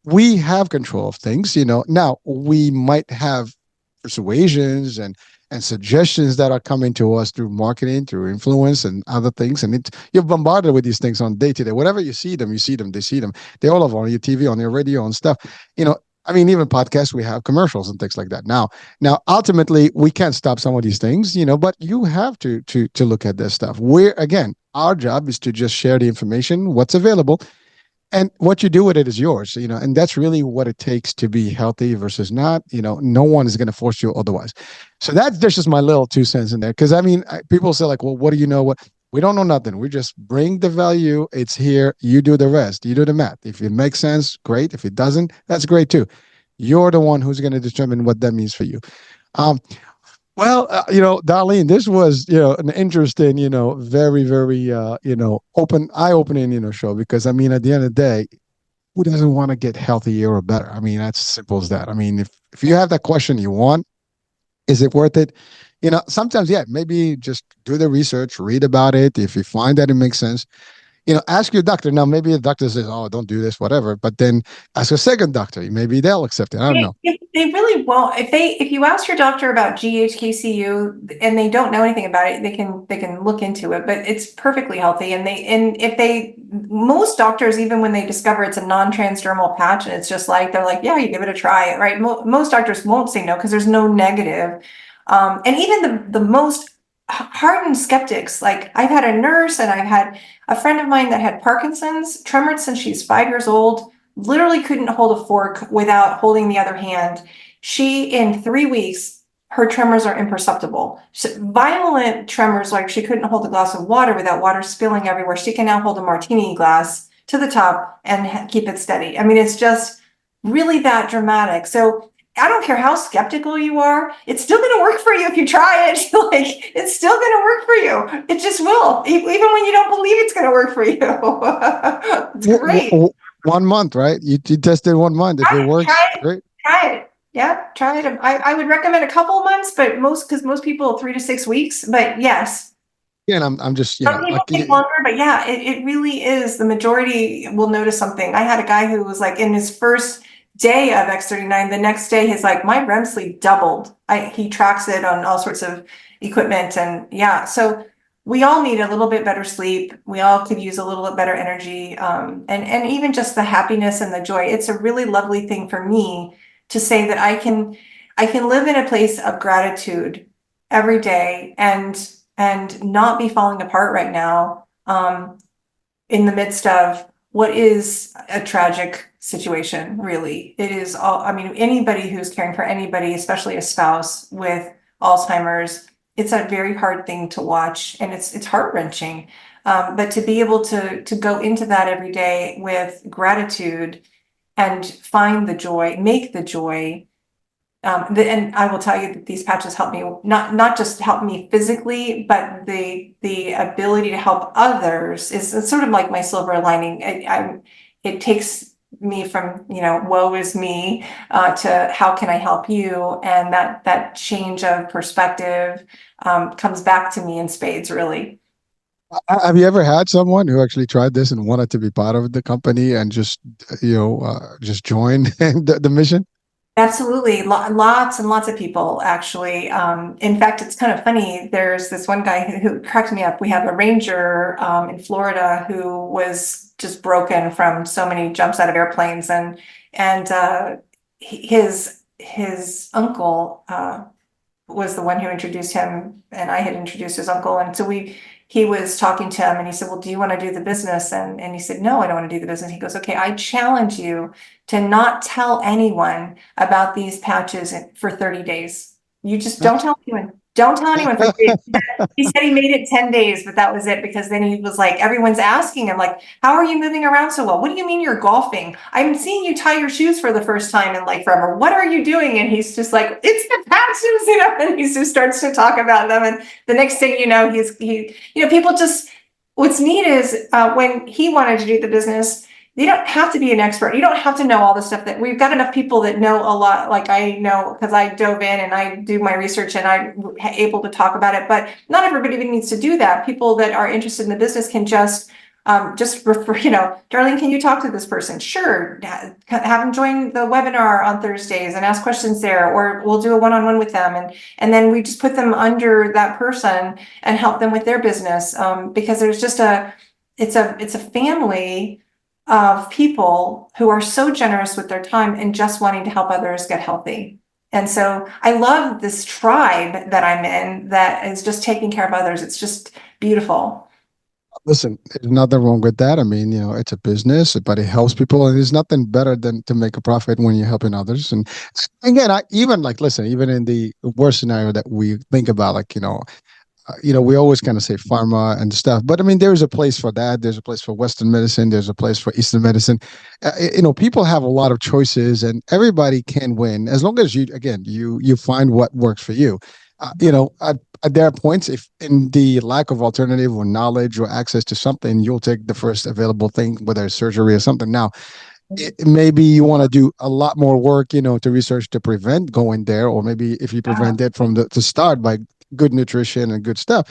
we have control of things. Now we might have persuasions and suggestions that are coming to us through marketing, through influence and other things, and you're bombarded with these things on day to day. Whatever you see them, they see them. They all have on your TV, on your radio and stuff. I mean, even podcasts, we have commercials and things like that. Now, ultimately, we can't stop some of these things, but you have to look at this stuff. We're, again, our job is to just share the information, what's available, and what you do with it is yours. And that's really what it takes to be healthy versus not. No one is going to force you otherwise. So that's just my little 2 cents in there, because I mean, people say like, well, what do you know? What We don't know nothing. We just bring the value. It's here. You do the rest. You do the math. If it makes sense, great. If it doesn't, that's great too. You're the one who's going to determine what that means for you. um Well, Darlene, this was, an interesting, very, very, eye-opening, show because I mean, at the end of the day, who doesn't want to get healthier or better? I mean, that's as simple as that. I mean, if you have that question you want, is it worth it? Sometimes, yeah, maybe just do the research, read about it. If you find that it makes sense, ask your doctor. Now, maybe the doctor says, "Oh, don't do this, whatever." But then ask a second doctor. Maybe they'll accept it. I don't know. They really won't. If you ask your doctor about GHK-CU and they don't know anything about it, they can look into it. But it's perfectly healthy. And if they most doctors, even when they discover it's a non-transdermal patch and it's just like they're like, yeah, you give it a try, right? Most doctors won't say no because there's no negative. And even the most hardened skeptics, like I've had a nurse and I've had a friend of mine that had Parkinson's, tremored since she's 5 years old, literally couldn't hold a fork without holding the other hand. She, in 3 weeks, her tremors are imperceptible. Violent tremors, like she couldn't hold a glass of water without water spilling everywhere. She can now hold a martini glass to the top and keep it steady. I mean, it's just really that dramatic. So I don't care how skeptical you are, it's still going to work for you if you try it. Like, it's still going to work for you. It just will, even when you don't believe it's going to work for you. It's great. 1 month, right? You tested 1 month. If it works, Try it. great. Try it. Yeah, try it. I would recommend a couple of months, but because most people 3 to 6 weeks. But yes, Yeah, and I'm just, some people like, take longer, but yeah, it really is. The majority will notice something. I had a guy who was like in his first day of X39, the next day he's like, my REM sleep doubled. He tracks it on all sorts of equipment, and yeah, so we all need a little bit better sleep. We all could use a little bit better energy, and even just the happiness and the joy. It's a really lovely thing for me to say that I can live in a place of gratitude every day and not be falling apart right now, in the midst of what is a tragic situation. Really, it is all, I mean, anybody who's caring for anybody, especially a spouse with Alzheimer's, it's a very hard thing to watch, and it's heart-wrenching. But to be able to go into that every day with gratitude and find the joy, make the joy. And I will tell you that these patches help me, not just help me physically, but the ability to help others is it's sort of like my silver lining. It takes me from, woe is me, to how can I help you, and that change of perspective comes back to me in spades, really. Have you ever had someone who actually tried this and wanted to be part of the company and just join the mission? Absolutely. Lots and lots of people, actually. In fact, it's kind of funny. There's this one guy who cracked me up. We have a ranger in Florida who was just broken from so many jumps out of airplanes, and his uncle was the one who introduced him, and I had introduced his uncle. And so he was talking to him, and he said, well, do you want to do the business? And he said, no, I don't want to do the business. He goes, okay, I challenge you to not tell anyone about these patches for 30 days. You just don't tell anyone. Don't tell anyone for 30 days. He said he made it 10 days, but that was it, because then he was like, everyone's asking him, like, how are you moving around so well? What do you mean you're golfing? I'm seeing you tie your shoes for the first time in like forever. What are you doing? And he's just like, it's the patches, and he just starts to talk about them. And the next thing you know, people just, what's neat is when he wanted to do the business, you don't have to be an expert. You don't have to know all the stuff that we've got enough people that know a lot. Like I know, because I dove in and I do my research and I'm able to talk about it, but not everybody even needs to do that. People that are interested in the business can just refer, Darlene, can you talk to this person? Sure. Have them join the webinar on Thursdays and ask questions there, or we'll do a one-on-one with them. And then we just put them under that person and help them with their business. Because there's just it's a family of people who are so generous with their time and just wanting to help others get healthy. And so I love this tribe that I'm in that is just taking care of others. It's just beautiful. Listen, there's nothing wrong with that. I mean, it's a business, but it helps people, and there's nothing better than to make a profit when you're helping others. And again, even like, listen, even in the worst scenario that we think about, like, we always kind of say pharma and stuff, but I mean, there's a place for that. There's a place for Western medicine. There's a place for Eastern medicine. People have a lot of choices, and everybody can win as long as you find what works for you. there are points if in the lack of alternative or knowledge or access to something, you'll take the first available thing, whether it's surgery or something. Now, maybe you want to do a lot more work, to research to prevent going there, or maybe if you Yeah. prevent it from the to start by good nutrition and good stuff.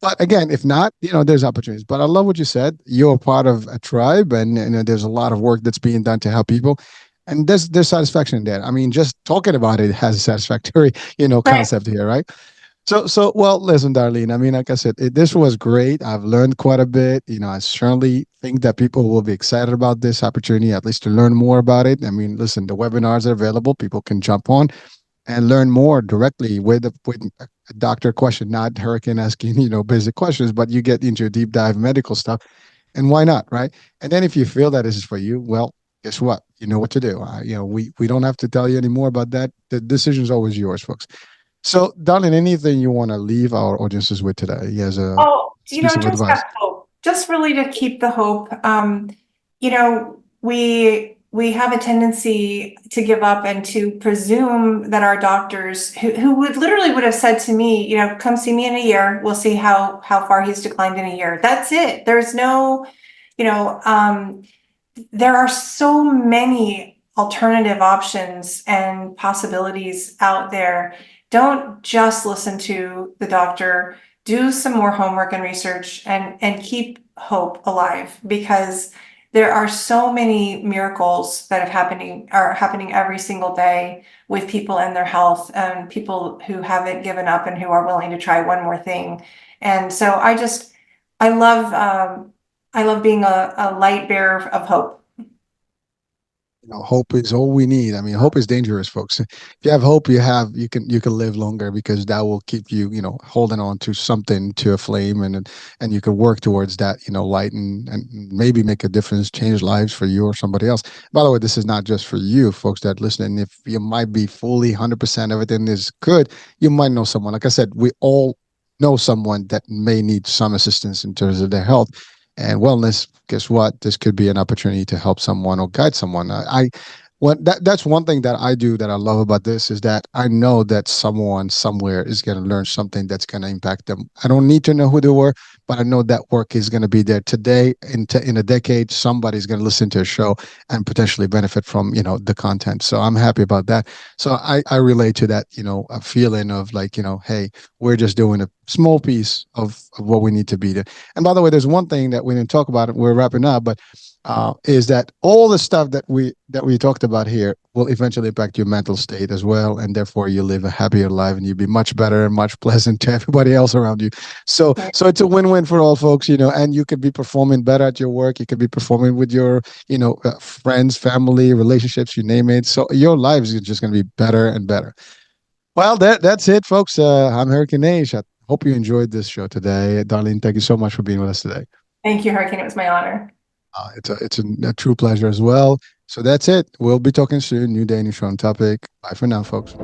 But again, if not, there's opportunities. But I love what you said. You're part of a tribe, and there's a lot of work that's being done to help people, and there's satisfaction in that. I mean, just talking about it has a satisfactory, Right. concept here, right? So well, listen, Darlene. I mean, like I said, this was great. I've learned quite a bit. I certainly think that people will be excited about this opportunity, at least to learn more about it. I mean, listen, the webinars are available. People can jump on and learn more directly with a doctor question, not hurricane asking, basic questions, but you get into deep dive medical stuff. And why not, right? And then if you feel that this is for you, well, guess what? You know what to do. We don't have to tell you any more about that. The decision is always yours, folks. So, darling, anything you want to leave our audiences with today as a Oh, piece of just advice? that hope. Just really to keep the hope. We have a tendency to give up and to presume that our doctors who would have said to me, come see me in a year, we'll see how far he's declined in a year. That's it. There's no, you know, there are so many alternative options and possibilities out there. Don't just listen to the doctor. Do some more homework and research and keep hope alive, because there are so many miracles that are happening every single day with people and their health, and people who haven't given up and who are willing to try one more thing. And so I love I love being a light bearer of hope. Hope is all we need. I mean, hope is dangerous, folks. If you have hope, you can live longer, because that will keep you, holding on to something, to a flame, and you can work towards that, light, and maybe make a difference, change lives for you or somebody else. By the way, this is not just for you, folks that are listening. If you might be fully 100% everything is good, you might know someone. Like I said, we all know someone that may need some assistance in terms of their health and wellness. Guess what? This could be an opportunity to help someone or guide someone. That's one thing that I do that I love about this is that I know that someone somewhere is going to learn something that's going to impact them. I don't need to know who they were, but I know that work is going to be there today. In a decade, somebody's going to listen to a show and potentially benefit from the content. So I'm happy about that. So I relate to that, a feeling of like, hey, we're just doing a small piece of what we need to be there. And by the way, there's one thing that we didn't talk about. We're wrapping up, but is that all the stuff that we talked about here will eventually impact your mental state as well, and therefore you live a happier life and you be much better and much pleasant to everybody else around you. So it's a win-win for all folks, and you could be performing better at your work. You could be performing with your friends, family, relationships, you name it. So your lives are just going to be better and better. Well, that's it, folks. I'm Hurricane Age. I hope you enjoyed this show today. Darlene, thank you so much for being with us today. Thank you, Hurricane. It was my honor. It's a true pleasure as well. So that's it. We'll be talking soon. New day, new show on topic. Bye for now, folks.